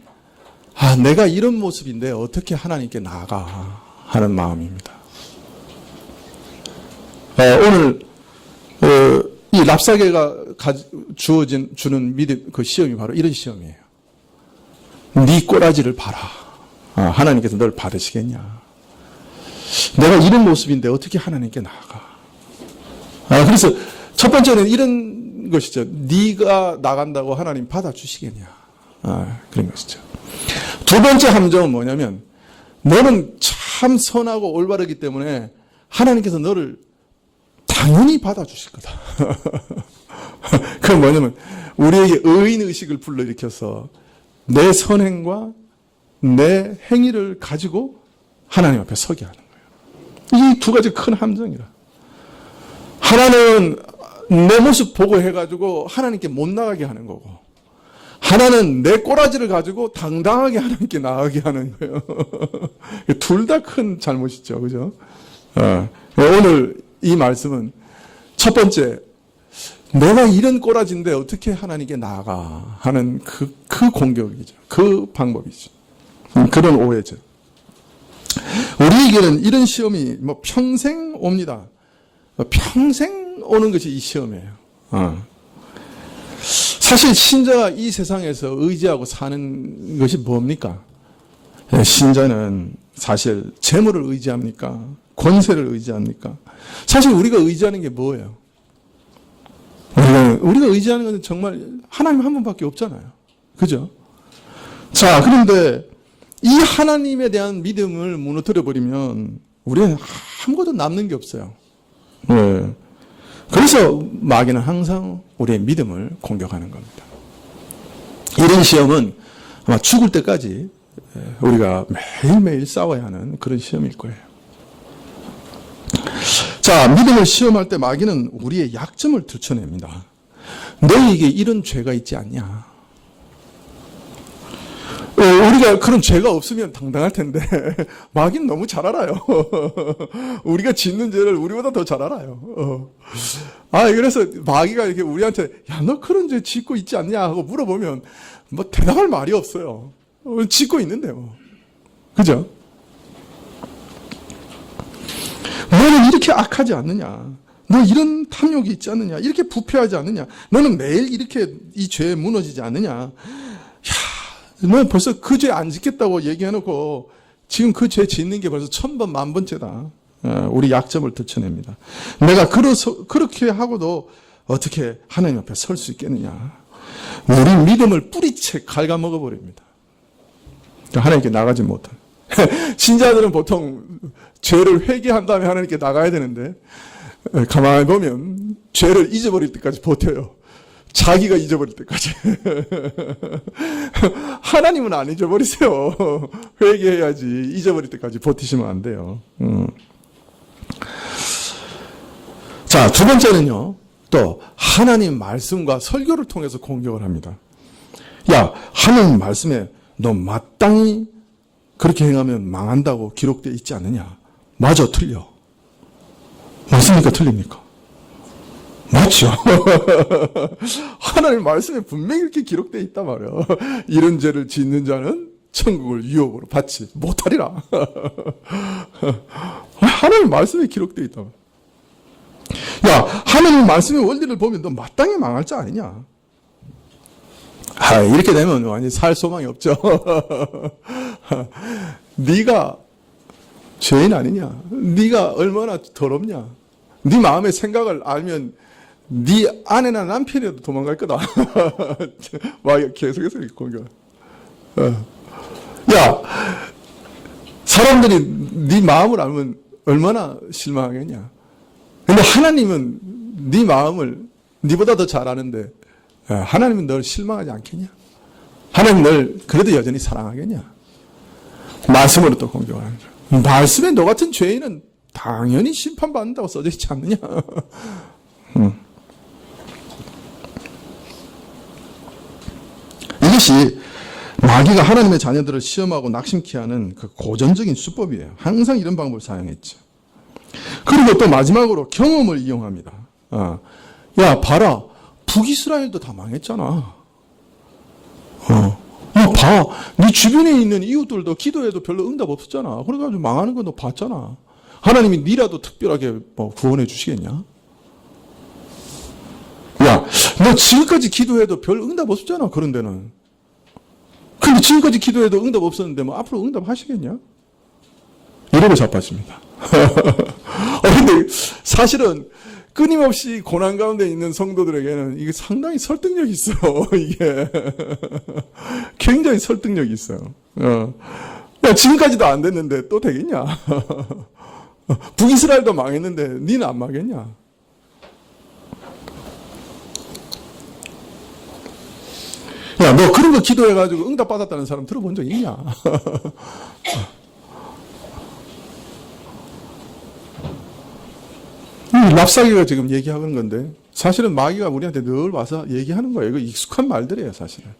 Speaker 1: 내가 이런 모습인데 어떻게 하나님께 나아가 하는 마음입니다. 오늘 이 랍사계가 주는 믿음, 그 시험이 바로 이런 시험이에요. 네 꼬라지를 봐라. 하나님께서 널 받으시겠냐. 내가 이런 모습인데 어떻게 하나님께 나아가. 그래서 첫 번째는 이런 것이죠. 네가 나간다고 하나님 받아주시겠냐. 그런 것이죠. 두 번째 함정은 뭐냐면, 너는 참 선하고 올바르기 때문에 하나님께서 너를 당연히 받아주실 거다. 그건 뭐냐면, 우리에게 의인의식을 불러일으켜서 내 선행과 내 행위를 가지고 하나님 앞에 서게 하는 거예요. 이 두 가지 큰 함정이라. 하나는 내 모습 보고 해가지고 하나님께 못 나가게 하는 거고, 하나는 내 꼬라지를 가지고 당당하게 하나님께 나가게 하는 거예요. 둘 다 큰 잘못이죠. 그죠? 오늘 이 말씀은 첫 번째, 내가 이런 꼬라지인데 어떻게 하나님께 나아가 하는 그 공격이죠. 그 방법이죠. 그런 오해죠. 우리에게는 이런 시험이 평생 옵니다. 평생 오는 것이 이 시험이에요. 사실 신자가 이 세상에서 의지하고 사는 것이 뭡니까? 신자는 사실 재물을 의지합니까? 권세를 의지합니까? 사실 우리가 의지하는 게 뭐예요? 우리가 의지하는 것은 정말 하나님 한 분밖에 없잖아요. 그죠? 자, 그런데 이 하나님에 대한 믿음을 무너뜨려 버리면 우리는 아무것도 남는 게 없어요. 네. 그래서 마귀는 항상 우리의 믿음을 공격하는 겁니다. 이런 시험은 아마 죽을 때까지 우리가 매일매일 싸워야 하는 그런 시험일 거예요. 자, 믿음을 시험할 때 마귀는 우리의 약점을 들춰냅니다. 너희에게 이런 죄가 있지 않냐? 우리가 그런 죄가 없으면 당당할 텐데 마귀는 너무 잘 알아요. 우리가 짓는 죄를 우리보다 더 잘 알아요. 그래서 마귀가 이렇게 우리한테 야, 너 그런 죄 짓고 있지 않냐 하고 물어보면 뭐 대답할 말이 없어요. 짓고 있는데 뭐. 그죠? 너는 이렇게 악하지 않느냐? 너 이런 탐욕이 있지 않느냐? 이렇게 부패하지 않느냐? 너는 매일 이렇게 이 죄에 무너지지 않느냐? 너 벌써 그 죄 안 짓겠다고 얘기해놓고 지금 그 죄 짓는 게 벌써 1000번, 1000번째다. 우리 약점을 들춰냅니다. 내가 그렇게 하고도 어떻게 하나님 앞에 설 수 있겠느냐? 우리 믿음을 뿌리채 갉아먹어 버립니다. 하나님께 나가지 못한. 신자들은 보통 죄를 회개한 다음에 하나님께 나가야 되는데 가만히 보면 죄를 잊어버릴 때까지 버텨요. 자기가 잊어버릴 때까지. 하나님은 안 잊어버리세요. 회개해야지. 잊어버릴 때까지 버티시면 안 돼요. 자, 두 번째는요. 또 하나님 말씀과 설교를 통해서 공격을 합니다. 야, 하나님 말씀에 너 마땅히 그렇게 행하면 망한다고 기록되어 있지 않느냐? 맞아, 틀려. 맞습니까? 틀립니까? 맞죠. 하나님 말씀에 분명히 이렇게 기록되어 있단 말이에요. 이런 죄를 짓는 자는 천국을 유혹으로 받지 못하리라. 하나님 말씀에 기록되어 있단 말이에요. 야, 하나님 말씀의 원리를 보면 너 마땅히 망할 자 아니냐? 이렇게 되면 완전히 살 소망이 없죠. 네가 죄인 아니냐? 네가 얼마나 더럽냐? 네 마음의 생각을 알면 네 아내나 남편이라도 도망갈 거다. 와, 계속해서 이렇게 공격. 야, 사람들이 네 마음을 알면 얼마나 실망하겠냐? 근데 하나님은 네 마음을 네보다 더 잘 아는데 하나님은 널 실망하지 않겠냐? 하나님 널 그래도 여전히 사랑하겠냐? 말씀으로 또 공격하는 거야. 말씀에 너 같은 죄인은 당연히 심판받는다고 써져 있지 않느냐. 이것이 마귀가 하나님의 자녀들을 시험하고 낙심케 하는 그 고전적인 수법이에요. 항상 이런 방법을 사용했죠. 그리고 또 마지막으로 경험을 이용합니다. 야, 봐라. 북이스라엘도 다 망했잖아. 봐. 네 주변에 있는 이웃들도 기도해도 별로 응답 없었잖아. 그래가지고 망하는 거 너 봤잖아. 하나님이 니라도 특별하게 구원해 주시겠냐? 야, 너 지금까지 기도해도 별 응답 없었잖아. 그런 데는. 근데 지금까지 기도해도 응답 없었는데 앞으로 응답 하시겠냐? 이러고 자빠집니다. 근데 사실은 끊임없이 고난 가운데 있는 성도들에게는 이게 상당히 설득력이 있어. 이게 굉장히 설득력이 있어요. 야, 지금까지도 안 됐는데 또 되겠냐? 북이스라엘도 망했는데 니는 안 망했냐? 야, 너 그런 거 기도해가지고 응답 받았다는 사람 들어본 적 있냐? 랍사기가 지금 얘기하는 건데 사실은 마귀가 우리한테 늘 와서 얘기하는 거예요. 이거 익숙한 말들이에요, 사실은.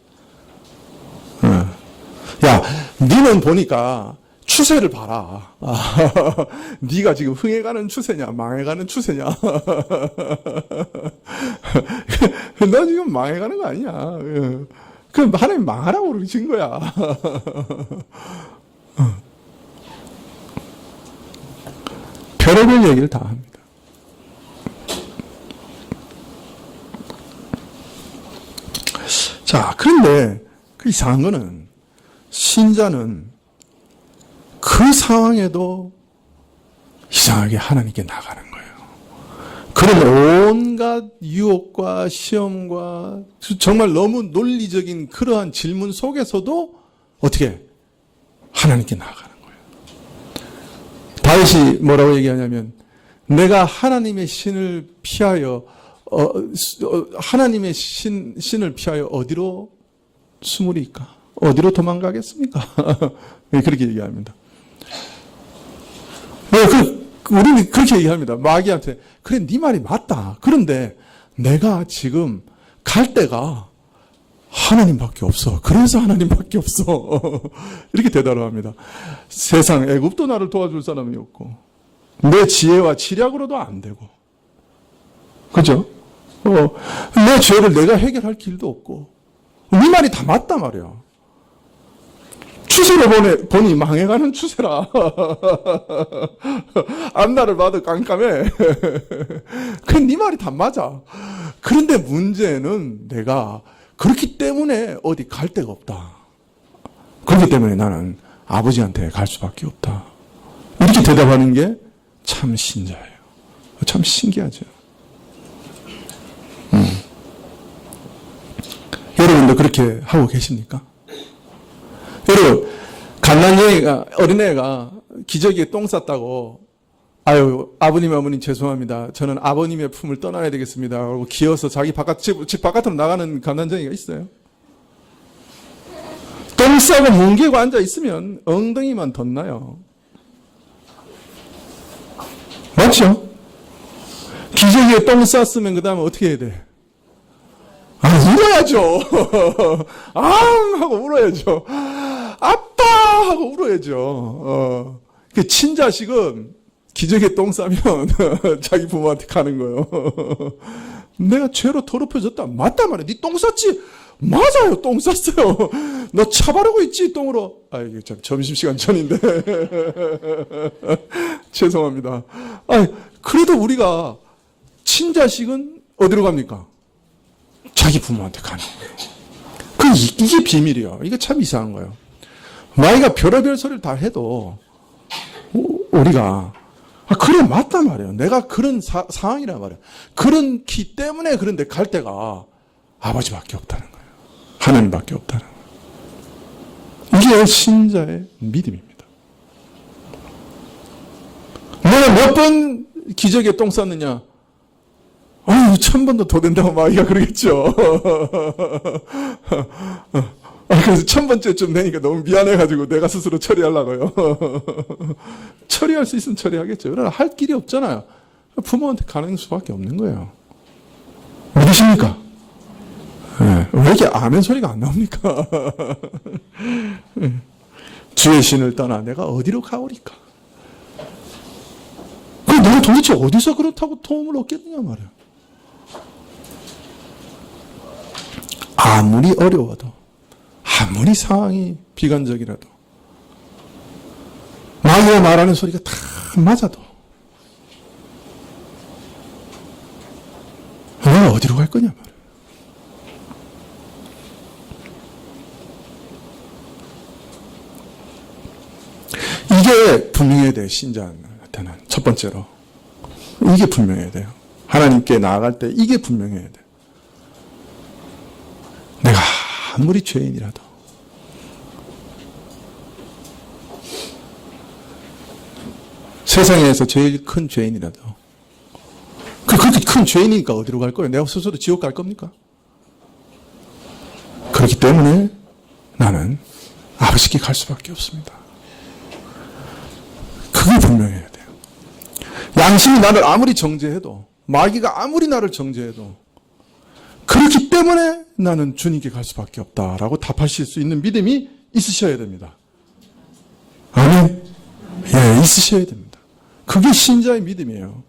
Speaker 1: 야, 니는 보니까 추세를 봐라. 네가 지금 흥해가는 추세냐, 망해가는 추세냐. 너 지금 망해가는 거 아니냐. 그럼 하나님 망하라고 그러신 거야. 별의별 얘기를 다 합니다. 자, 그런데 그 이상한 거는 신자는 그 상황에도 이상하게 하나님께 나가는 거예요. 그런 온갖 유혹과 시험과 정말 너무 논리적인 그러한 질문 속에서도 어떻게 하나님께 나가는 거예요. 다윗이 뭐라고 얘기하냐면 내가 하나님의 신을 피하여 하나님의 신을 피하여 어디로 숨으리까? 어디로 도망가겠습니까? 그렇게 얘기합니다. 우리는 그렇게 얘기합니다. 마귀한테 그래, 네 말이 맞다. 그런데 내가 지금 갈 데가 하나님밖에 없어. 그래서 하나님밖에 없어. 이렇게 대답을 합니다. 세상 애굽도 나를 도와줄 사람이 없고 내 지혜와 지략으로도 안 되고, 그죠? 내 죄를 내가 해결할 길도 없고, 네 말이 다 맞단 말이야. 추세로 보니 망해가는 추세라. 앞날을 봐도 깜깜해. 그 네 말이 다 맞아. 그런데 문제는 내가 그렇기 때문에 어디 갈 데가 없다. 그렇기 때문에 나는 아버지한테 갈 수밖에 없다. 이렇게 대답하는 게 참 신자예요. 참 신기하죠. 여러분도 그렇게 하고 계십니까? 여러분, 갓난쟁이가, 어린애가 기저귀에 똥 쌌다고, 아유, 아버님, 어머님 죄송합니다. 저는 아버님의 품을 떠나야 되겠습니다. 그리고 기어서 자기 집 바깥으로 나가는 갓난쟁이가 있어요. 똥 싸고 뭉개고 앉아 있으면 엉덩이만 덧나요. 맞죠? 기저귀에 똥 쌌으면 그 다음에 어떻게 해야 돼? 울어야죠. 하고 울어야죠. 아빠! 하고 울어야죠. 그 친자식은 기저귀에 똥 싸면 자기 부모한테 가는 거예요. 내가 죄로 더럽혀졌다. 맞단 말이야. 네 똥 쌌지? 맞아요. 똥 쌌어요. 너 차 바르고 있지? 똥으로. 이게 참 점심시간 전인데. 죄송합니다. 그래도 우리가 친자식은 어디로 갑니까? 자기 부모한테 가는 거예요. 이게 비밀이에요. 이게 참 이상한 거예요. 마귀가 별의별 소리를 다 해도 우리가 그래 맞단 말이에요. 내가 그런 상황이란 말이에요. 그렇기 때문에 그런데 갈 데가 아버지밖에 없다는 거예요. 하나님밖에 없다는 거예요. 이게 신자의 믿음입니다. 내가 몇 번 기저귀에 똥 쌌느냐? 1000번도 더 된다고 마귀가 그러겠죠. 그래서 1000번째쯤 되니까 너무 미안해가지고 내가 스스로 처리하려고요. 처리할 수 있으면 처리하겠죠. 그러나 할 길이 없잖아요. 부모한테 가는 수밖에 없는 거예요. 믿으십니까? 네. 왜 이렇게 아멘 소리가 안 나옵니까? 주의 신을 떠나 내가 어디로 가오리까? 그럼 내가 도대체 어디서 그렇다고 도움을 얻겠느냐 말이야. 아무리 어려워도, 아무리 상황이 비관적이라도, 마귀가 말하는 소리가 다 맞아도, 내가 어디로 갈 거냐 말이야. 이게 분명해야 돼요, 신자한테는. 첫 번째로. 이게 분명해야 돼요. 하나님께 나아갈 때 이게 분명해야 돼요. 내가 아무리 죄인이라도, 세상에서 제일 큰 죄인이라도, 그렇게 큰 죄인이니까 어디로 갈 거예요? 내가 스스로 지옥 갈 겁니까? 그렇기 때문에 나는 아버지께 갈 수밖에 없습니다. 그게 분명해야 돼요. 양심이 나를 아무리 정죄해도, 마귀가 아무리 나를 정죄해도, 그렇기 때문에 나는 주님께 갈 수밖에 없다라고 답하실 수 있는 믿음이 있으셔야 됩니다. 아멘? 예, 있으셔야 됩니다. 그게 신자의 믿음이에요.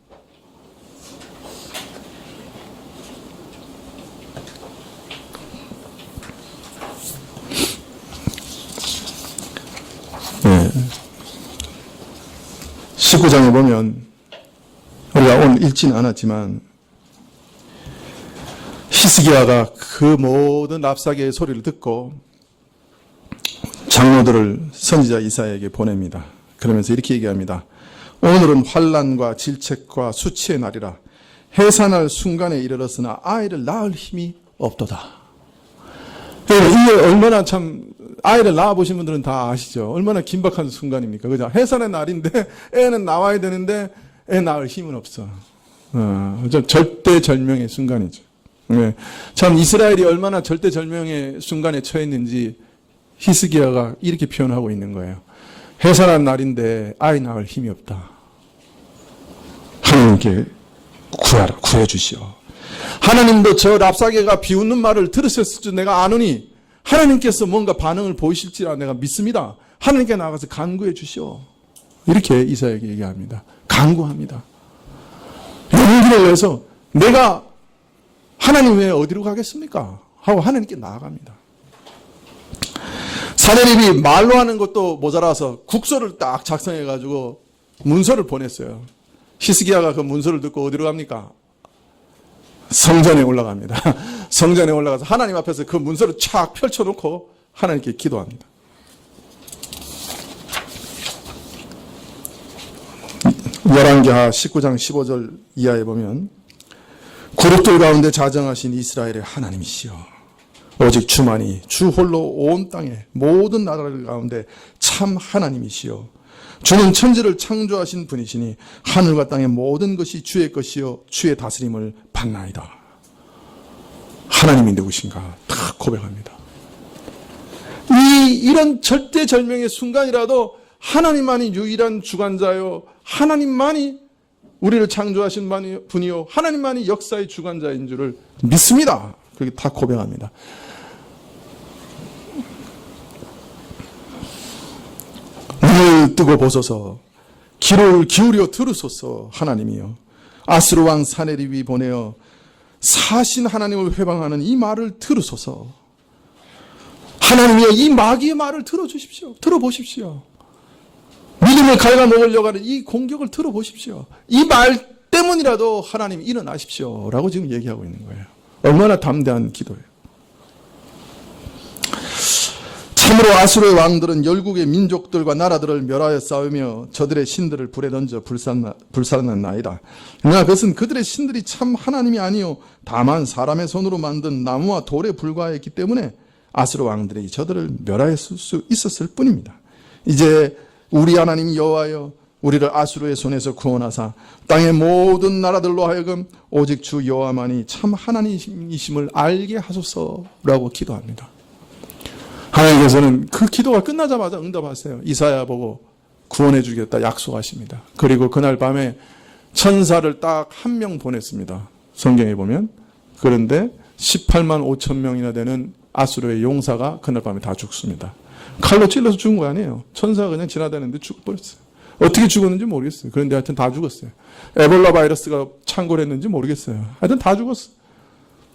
Speaker 1: 예. 19장에 보면 우리가 오늘 읽지는 않았지만 히스기야가 그 모든 랍사계의 소리를 듣고 장로들을 선지자 이사야에게 보냅니다. 그러면서 이렇게 얘기합니다. 오늘은 환난과 질책과 수치의 날이라 해산할 순간에 이르렀으나 아이를 낳을 힘이 없도다. 이게 얼마나 참 아이를 낳아보신 분들은 다 아시죠. 얼마나 긴박한 순간입니까? 그죠? 해산의 날인데 애는 나와야 되는데 애 낳을 힘은 없어. 절대절명의 순간이죠. 네. 참 이스라엘이 얼마나 절대절명의 순간에 처했는지 히스기야가 이렇게 표현하고 있는 거예요. 해산한 날인데 아이 낳을 힘이 없다. 하나님께 구해주시오. 하나님도 저 랍사게가 비웃는 말을 들으셨을 줄 내가 아노니 하나님께서 뭔가 반응을 보이실지라 내가 믿습니다. 하나님께 나가서 간구해 주시오. 이렇게 이사야에게 얘기합니다. 간구합니다. 용기를 내서 내가 하나님 외에 어디로 가겠습니까? 하고 하나님께 나아갑니다. 사내립이 말로 하는 것도 모자라서 국서를 딱 작성해가지고 문서를 보냈어요. 히스기야가 그 문서를 듣고 어디로 갑니까? 성전에 올라갑니다. 성전에 올라가서 하나님 앞에서 그 문서를 쫙 펼쳐놓고 하나님께 기도합니다. 열왕기하 19장 15절 이하에 보면 그룹들 가운데 자정하신 이스라엘의 하나님이시여 오직 주만이 주 홀로 온 땅의 모든 나라들 가운데 참 하나님이시여 주는 천지를 창조하신 분이시니 하늘과 땅의 모든 것이 주의 것이요 주의 다스림을 받나이다. 하나님이 누구신가 다 고백합니다. 이런 절대절명의 순간이라도 하나님만이 유일한 주관자요 하나님만이 우리를 창조하신 분이요 하나님만이 역사의 주관자인 줄을 믿습니다. 그렇게 다 고백합니다. 눈을 뜨고 보소서 귀를 기울여 들으소서 하나님이여 아스루 왕 사네립이 보내어 사신 하나님을 회방하는 이 말을 들으소서. 하나님이여 이 마귀의 말을 들어주십시오. 들어보십시오. 믿음을 갉아먹으려고 하는 이 공격을 들어보십시오. 이 말 때문이라도 하나님 일어나십시오 라고 지금 얘기하고 있는 거예요. 얼마나 담대한 기도예요. 참으로 아수르의 왕들은 열국의 민족들과 나라들을 멸하여 싸우며 저들의 신들을 불에 던져 불살랐나이다. 그러나 그것은 그들의 신들이 참 하나님이 아니요 다만 사람의 손으로 만든 나무와 돌에 불과했기 때문에 아수르 왕들이 저들을 멸하였을 수 있었을 뿐입니다. 이제 우리 하나님 여호와여 우리를 아수르의 손에서 구원하사 땅의 모든 나라들로 하여금 오직 주 여호와만이 참 하나님이심을 알게 하소서라고 기도합니다. 하나님께서는 그 기도가 끝나자마자 응답하세요. 이사야 보고 구원해 주겠다 약속하십니다. 그리고 그날 밤에 천사를 딱 한 명 보냈습니다. 성경에 보면. 그런데 18만 5천 명이나 되는 아수르의 용사가 그날 밤에 다 죽습니다. 칼로 찔러서 죽은 거 아니에요. 천사가 그냥 지나다니는데 죽어버렸어요. 어떻게 죽었는지 모르겠어요. 그런데 하여튼 다 죽었어요. 에볼라 바이러스가 창궐 했는지 모르겠어요. 하여튼 다 죽었어요.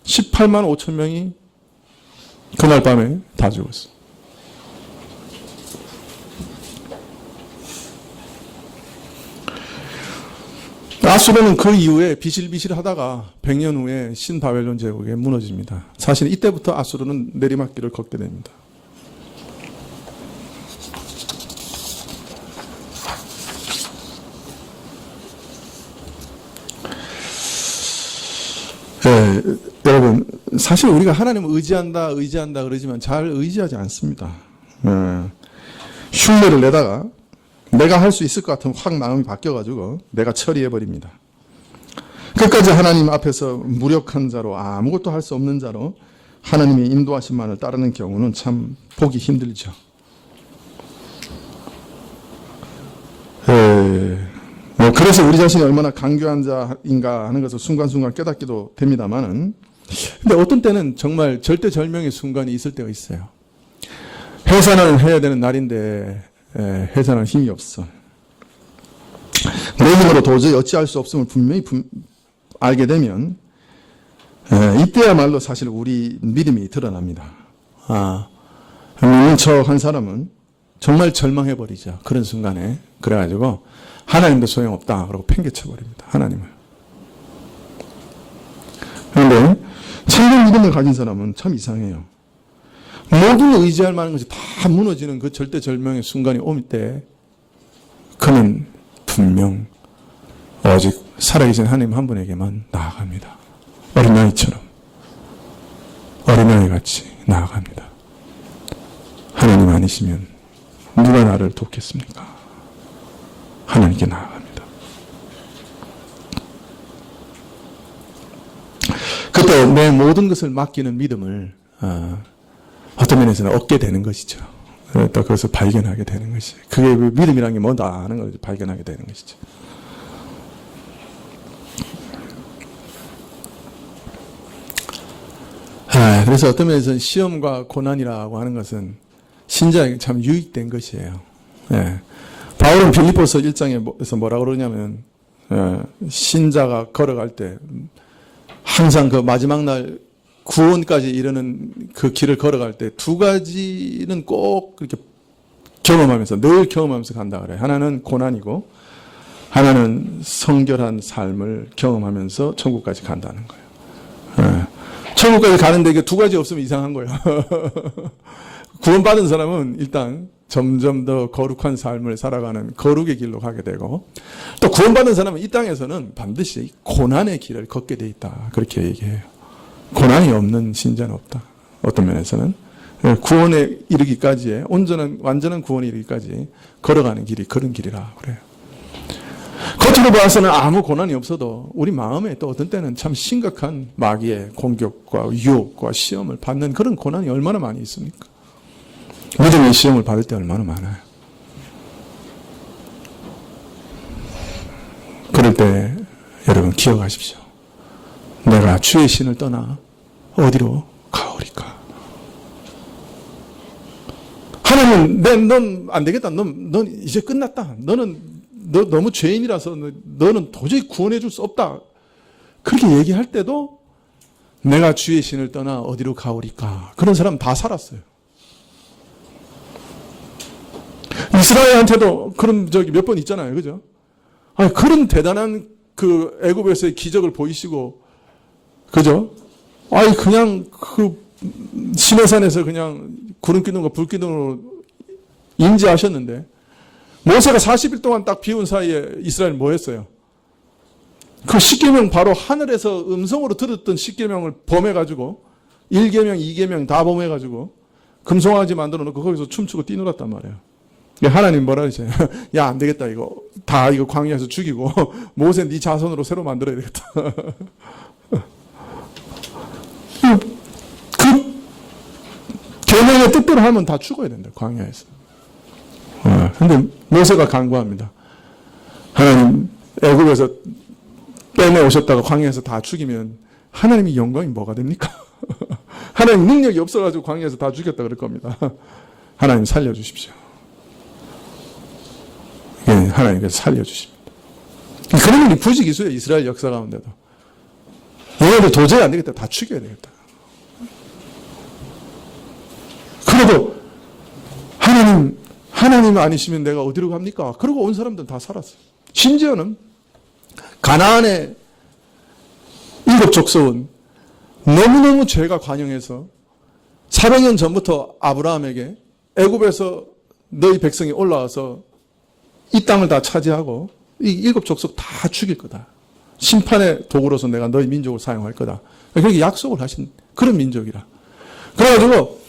Speaker 1: 18만 5천 명이 그날 밤에 다 죽었어요. 아수르는 그 이후에 비실비실 하다가 100년 후에 신바벨론 제국에 무너집니다. 사실 이때부터 아수르는 내리막길을 걷게 됩니다. 네, 여러분, 사실 우리가 하나님을 의지한다 그러지만 잘 의지하지 않습니다. 흉내를 내다가 내가 할 수 있을 것 같으면 확 마음이 바뀌어가지고 내가 처리해버립니다. 끝까지 하나님 앞에서 무력한 자로, 아무것도 할 수 없는 자로 하나님의 인도하심만을 따르는 경우는 참 보기 힘들죠. 그래서 우리 자신이 얼마나 강교한 자인가 하는 것을 순간순간 깨닫기도 됩니다만은, 근데 어떤 때는 정말 절대절명의 순간이 있을 때가 있어요. 해산을 해야 되는 날인데 해산할 힘이 없어. 내 힘으로 도저히 어찌할 수 없음을 분명히 알게 되면 이때야말로 사실 우리 믿음이 드러납니다. 믿는 척한 사람은 정말 절망해버리죠. 그런 순간에. 그래가지고 하나님도 소용없다 그러고 팽개쳐버립니다. 하나님을. 그런데 참된 믿음을 가진 사람은 참 이상해요. 모든 의지할 만한 것이 다 무너지는 그 절대절명의 순간이 올 때 그는 분명 오직 살아계신 하나님 한 분에게만 나아갑니다. 어린아이처럼 어린아이같이 나아갑니다. 하나님 아니시면 누가 나를 돕겠습니까? 하나님께 나아갑니다. 그때 내 모든 것을 맡기는 믿음을 어떤 면에서는 얻게 되는 것이죠. 또 그것을 발견하게 되는 것이. 그게 믿음이라는 게 뭐다 하는 걸 발견하게 되는 것이죠. 그래서 어떤 면에서는 시험과 고난이라고 하는 것은 신자에게 참 유익된 것이에요. 바울은 빌립보서 1장에서 뭐라고 그러냐면, 신자가 걸어갈 때 항상 그 마지막 날 구원까지 이르는 그 길을 걸어갈 때 두 가지는 꼭 그렇게 경험하면서, 늘 경험하면서 간다 그래요. 하나는 고난이고, 하나는 성결한 삶을 경험하면서 천국까지 간다는 거예요. 천국까지 가는데 이게 두 가지 없으면 이상한 거예요. 구원받은 사람은 일단 점점 더 거룩한 삶을 살아가는 거룩의 길로 가게 되고, 또 구원받은 사람은 이 땅에서는 반드시 고난의 길을 걷게 돼 있다. 그렇게 얘기해요. 고난이 없는 신자는 없다. 어떤 면에서는 구원에 이르기까지의 완전한 구원에 이르기까지 걸어가는 길이 그런 길이라 그래요. 겉으로 봐서는 아무 고난이 없어도 우리 마음에 또 어떤 때는 참 심각한 마귀의 공격과 유혹과 시험을 받는 그런 고난이 얼마나 많이 있습니까? 믿음의 시험을 받을 때 얼마나 많아요. 그럴 때 여러분 기억하십시오. 내가 주의 신을 떠나 어디로 가오리까? 하나님은 넌 안 되겠다. 넌 이제 끝났다. 너 너무 죄인이라서 너는 도저히 구원해 줄 수 없다. 그렇게 얘기할 때도 내가 주의 신을 떠나 어디로 가오리까? 그런 사람 다 살았어요. 이스라엘한테도 그런 몇 번 있잖아요. 그죠? 그런 대단한 그 애굽에서의 기적을 보이시고, 그죠? 그냥 그 시내산에서 그냥 구름 기둥과 불 기둥으로 임재하셨는데, 모세가 40일 동안 딱 비운 사이에 이스라엘 뭐 했어요? 그 십계명 바로 하늘에서 음성으로 들었던 십계명을 범해가지고 1계명, 2계명 다 범해가지고 금송아지 만들어 놓고 거기서 춤추고 뛰놀았단 말이에요. 하나님 뭐라 그러세요? 야, 안 되겠다. 이거 광야에서 죽이고 모세 네 자손으로 새로 만들어야 되겠다. 계명의 뜻대로 하면 다 죽어야 된다, 광야에서. 근데 모세가 간구합니다. 하나님, 애굽에서 빼내오셨다가 광야에서 다 죽이면 하나님이 영광이 뭐가 됩니까? 하나님 능력이 없어가지고 광야에서 다 죽였다 그럴 겁니다. 하나님 살려주십시오. 예, 하나님께서 살려주십니다. 그런 분이 부지기수예요, 이스라엘 역사 가운데도. 얘네들 도저히 안 되겠다. 다 죽여야 되겠다. 그래도 하나님 아니시면 내가 어디로 갑니까? 그러고 온 사람들은 다 살았어요. 심지어는 가나안의 7 족속은 너무너무 죄가 관영해서 400년 전부터 아브라함에게 애굽에서 너희 백성이 올라와서 이 땅을 다 차지하고 이 7 족속 다 죽일 거다. 심판의 도구로서 내가 너희 민족을 사용할 거다. 그렇게 약속을 하신 그런 민족이라. 그래가지고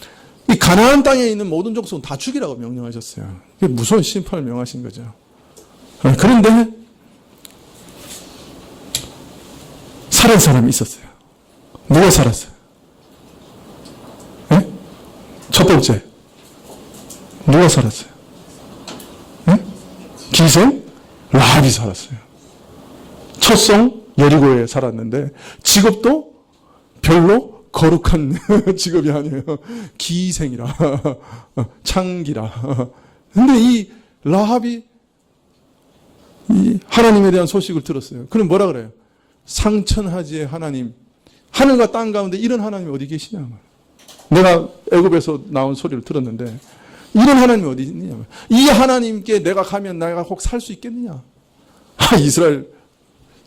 Speaker 1: 이 가나안 땅에 있는 모든 족속은 다 죽이라고 명령하셨어요. 그게 무서운 심판을 명하신 거죠. 그런데 살은 사람이 있었어요. 누가 살았어요? 네? 첫 번째, 누가 살았어요? 네? 기생? 라합이 살았어요. 첫성 여리고에 살았는데 직업도 별로 거룩한 직업이 아니에요. 기생이라, 창기라. 근데 이 라합이 이 하나님에 대한 소식을 들었어요. 그럼 뭐라 그래요? 상천하지의 하나님, 하늘과 땅 가운데 이런 하나님이 어디 계시냐? 내가 애굽에서 나온 소리를 들었는데 이런 하나님이 어디 있느냐? 이 하나님께 내가 가면 내가 혹 살 수 있겠느냐? 이스라엘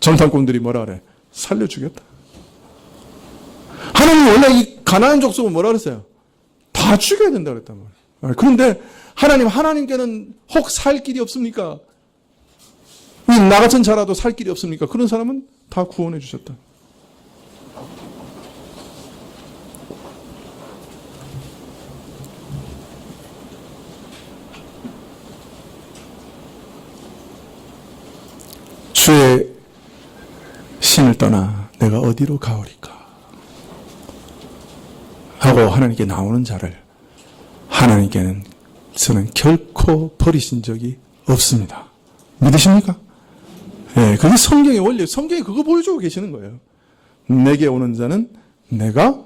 Speaker 1: 정탐꾼들이 뭐라 그래? 살려주겠다. 하나님이 원래 이 가나안 족속은 뭐라 그랬어요? 다 죽여야 된다 그랬단 말이에요. 그런데 하나님께는 혹 살 길이 없습니까? 나 같은 자라도 살 길이 없습니까? 그런 사람은 다 구원해 주셨다. 주의 신을 떠나 내가 어디로 가오리까? 하고 하나님께 나오는 자를 하나님께는 저는 결코 버리신 적이 없습니다. 믿으십니까? 예, 그게 성경의 원리, 성경이 그거 보여주고 계시는 거예요. 내게 오는 자는 내가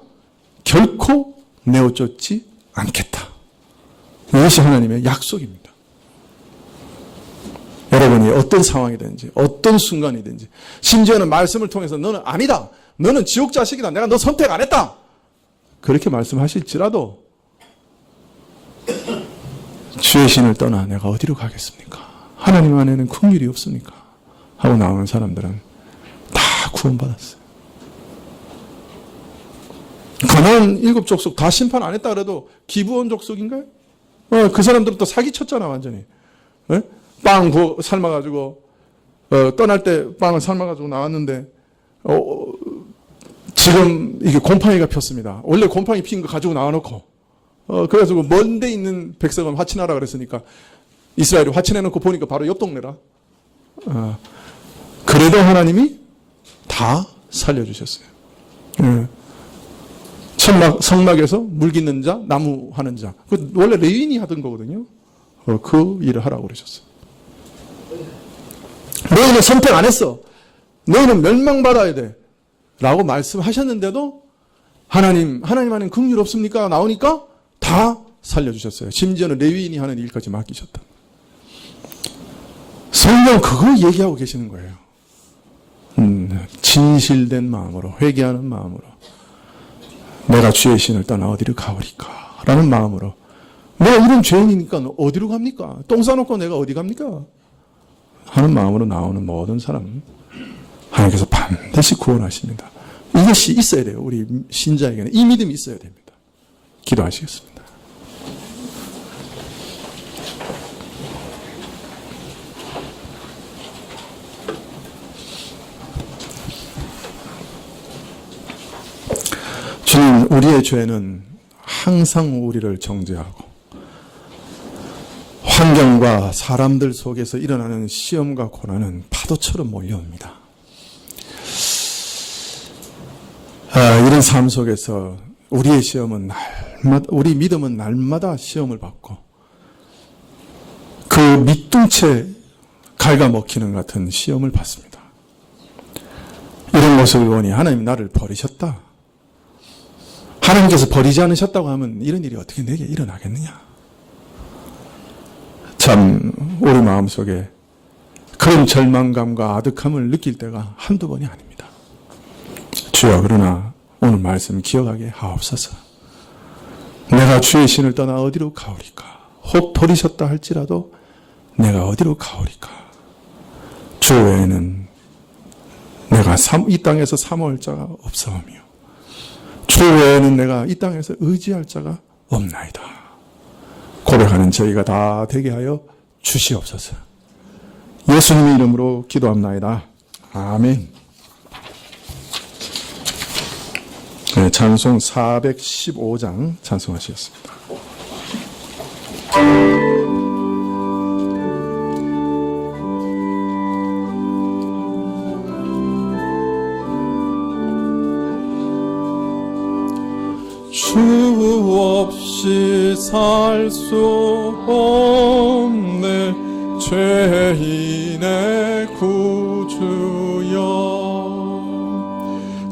Speaker 1: 결코 내어쫓지 않겠다. 이것이 하나님의 약속입니다. 여러분이 어떤 상황이든지 어떤 순간이든지 심지어는 말씀을 통해서 너는 아니다. 너는 지옥 자식이다. 내가 너 선택 안 했다. 그렇게 말씀하실지라도 주의 신을 떠나 내가 어디로 가겠습니까? 하나님 안에는 긍휼이 없습니까? 하고 나오는 사람들은 다 구원받았어요. 가나안 7 족속 다 심판 안 했다 그래도 기브온 족속인가요? 그 사람들은 또 사기쳤잖아 완전히. 네? 빵 삶아가지고 떠날 때 빵을 삶아가지고 나왔는데 지금 이게 곰팡이가 폈습니다. 원래 곰팡이 핀 거 가지고 나와놓고 그래가지고 먼 데 있는 백성은 화친하라 그랬으니까 이스라엘이 화친해놓고 보니까 바로 옆 동네라. 그래도 하나님이 다 살려주셨어요. 성막에서 물 깃는 자, 나무 하는 자. 원래 레위인이 하던 거거든요. 그 일을 하라고 그러셨어요. 너희는 선택 안 했어. 너희는 멸망받아야 돼. 라고 말씀하셨는데도 하나님 안에는 긍휼 없습니까? 나오니까 다 살려주셨어요. 심지어는 레위인이 하는 일까지 맡기셨다. 성경 그걸 얘기하고 계시는 거예요. 진실된 마음으로, 회개하는 마음으로 내가 주의 신을 떠나 어디로 가오리까? 라는 마음으로 내가 이런 죄인이니까 어디로 갑니까? 똥 싸놓고 내가 어디 갑니까? 하는 마음으로 나오는 모든 사람은 하나님께서 반드시 구원하십니다. 이것이 있어야 돼요. 우리 신자에게는 이 믿음이 있어야 됩니다. 기도하시겠습니다. 주님, 우리의 죄는 항상 우리를 정죄하고 환경과 사람들 속에서 일어나는 시험과 고난은 파도처럼 몰려옵니다. 이런 삶 속에서 우리의 시험은 우리 믿음은 날마다 시험을 받고 그 밑둥채 갉아먹히는 같은 시험을 받습니다. 이런 모습을 보니 하나님 나를 버리셨다. 하나님께서 버리지 않으셨다고 하면 이런 일이 어떻게 내게 일어나겠느냐. 참 우리 마음속에 그런 절망감과 아득함을 느낄 때가 한두 번이 아닙니다. 주여, 그러나 오늘 말씀 기억하게 하옵소서. 내가 주의 신을 떠나 어디로 가오리까? 혹 버리셨다 할지라도 내가 어디로 가오리까? 주 외에는 내가 이 땅에서 사모할 자가 없사오며 주 외에는 내가 이 땅에서 의지할 자가 없나이다. 고백하는 저희가 다 되게 하여 주시옵소서. 예수님의 이름으로 기도합나이다. 아멘. 네, 찬송 415장 찬송하시겠습니다.
Speaker 2: 주 없이 살 수 없네 죄인의 구주여,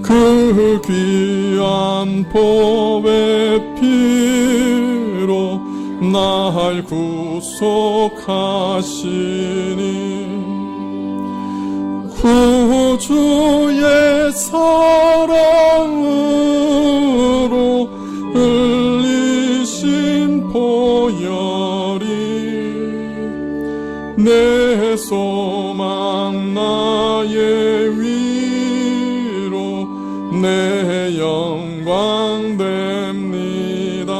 Speaker 2: 그 귀한 보배 피로 날 구속하시니 구주의 사랑으로 흘리신 보혈이 내 소망 나의 위로 내 영광 됩니다.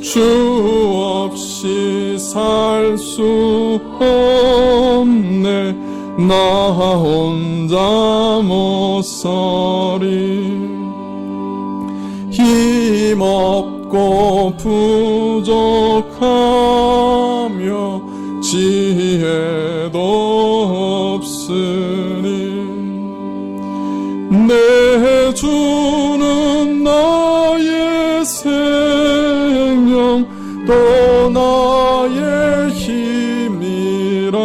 Speaker 2: 주 없이 살 수 없네 나 혼자 못 서리. 힘없고 부족하며 지혜도 없으니 내 주는 나의 생명 또 나의 힘이라.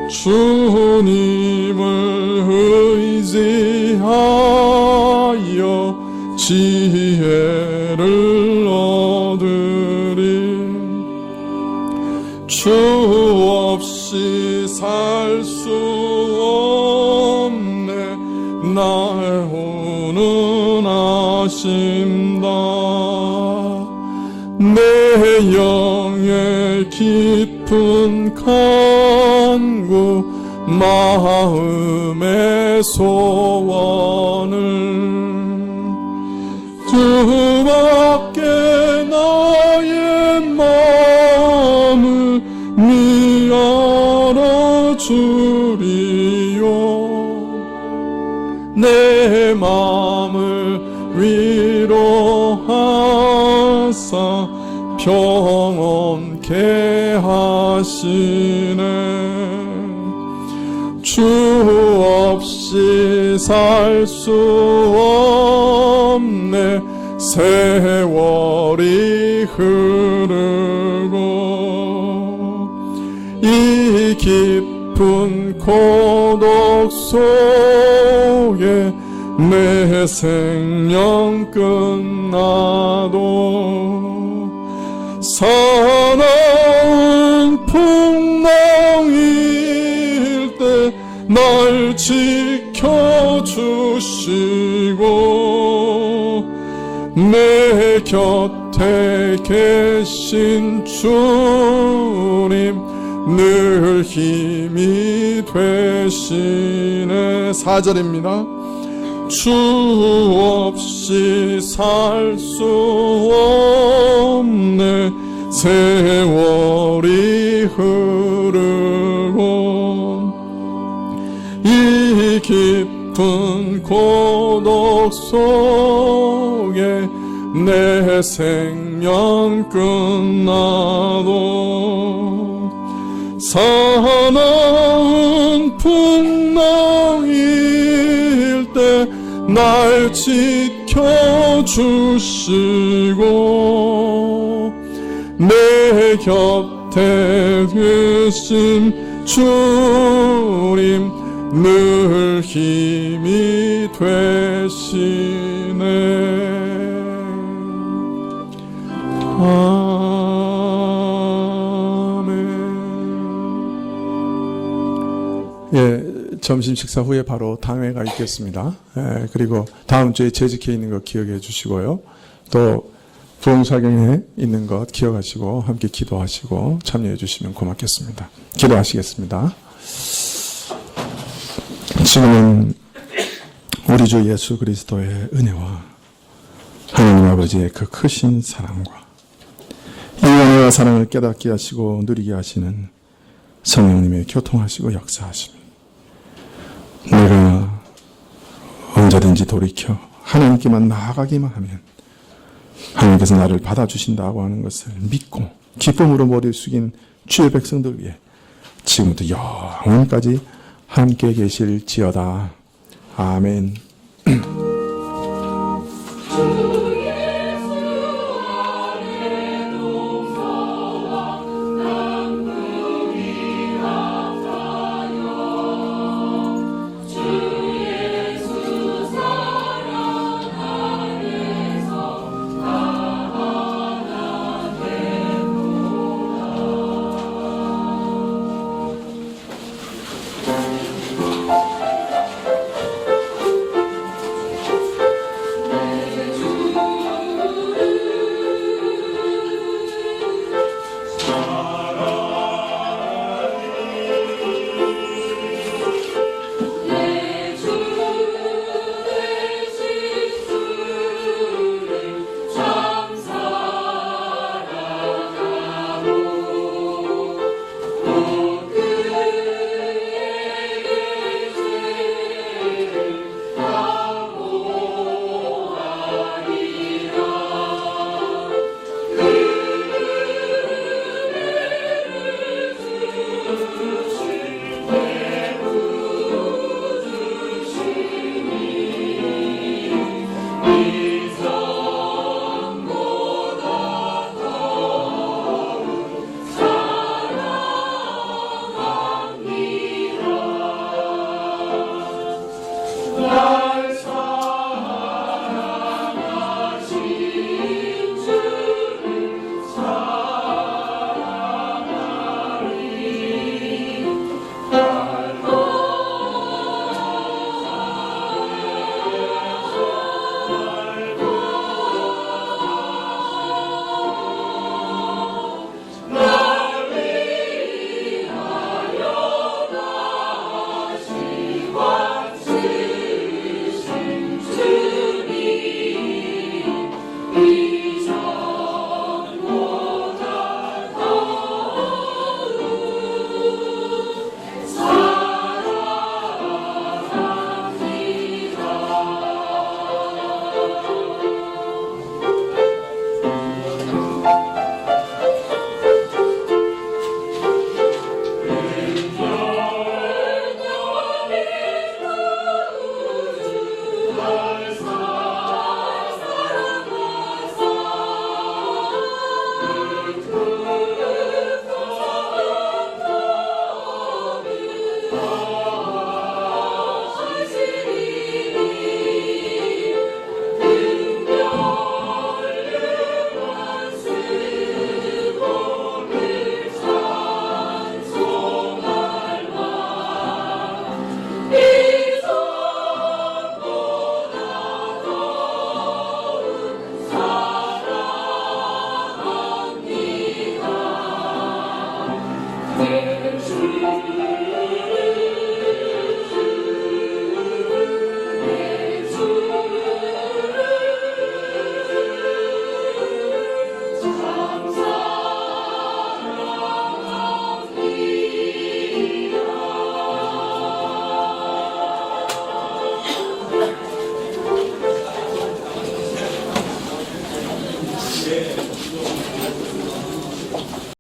Speaker 2: 주님을 의지하여 지혜를 얻으리. 주 없이 살 수 없네 날 훈훈하신다. 내 영의 깊은 간구 마음의 소원을 주밖에 나의 마음을 니 알아주리요. 내 마음을 위로하사 평온케 하시네. 주 없이 살 수 없네 세월이 흐르고 이 깊은 고독 속에 내 생명 끝나도 사나운 풍랑일 때 날 지켜주시고 내 곁에 계신 주님 늘 힘이 되시네. 4절입니다. 주 없이 살 수 없네 세월이 흐르고 이 깊은 고독 속에 내 생명 끝나도 사나운 풍랑일 때 날 지켜주시고 내 곁에 계신 주님 늘 힘이 되시네. 아멘.
Speaker 1: 예, 점심 식사 후에 바로 당회가 있겠습니다. 예, 그리고 다음 주에 재직해 있는 것 기억해 주시고요. 또 부흥사경에 있는 것 기억하시고 함께 기도하시고 참여해 주시면 고맙겠습니다. 기도하시겠습니다. 지금은 우리 주 예수 그리스도의 은혜와 하나님 아버지의 그 크신 사랑과 이 은혜와 사랑을 깨닫게 하시고 누리게 하시는 성령님의 교통하시고 역사하심이 내가 언제든지 돌이켜 하나님께만 나아가기만 하면 하나님께서 나를 받아주신다고 하는 것을 믿고 기쁨으로 머리를 숙인 주의 백성들 위해 지금부터 영원까지 함께 계실지어다. 아멘.
Speaker 3: Thank you.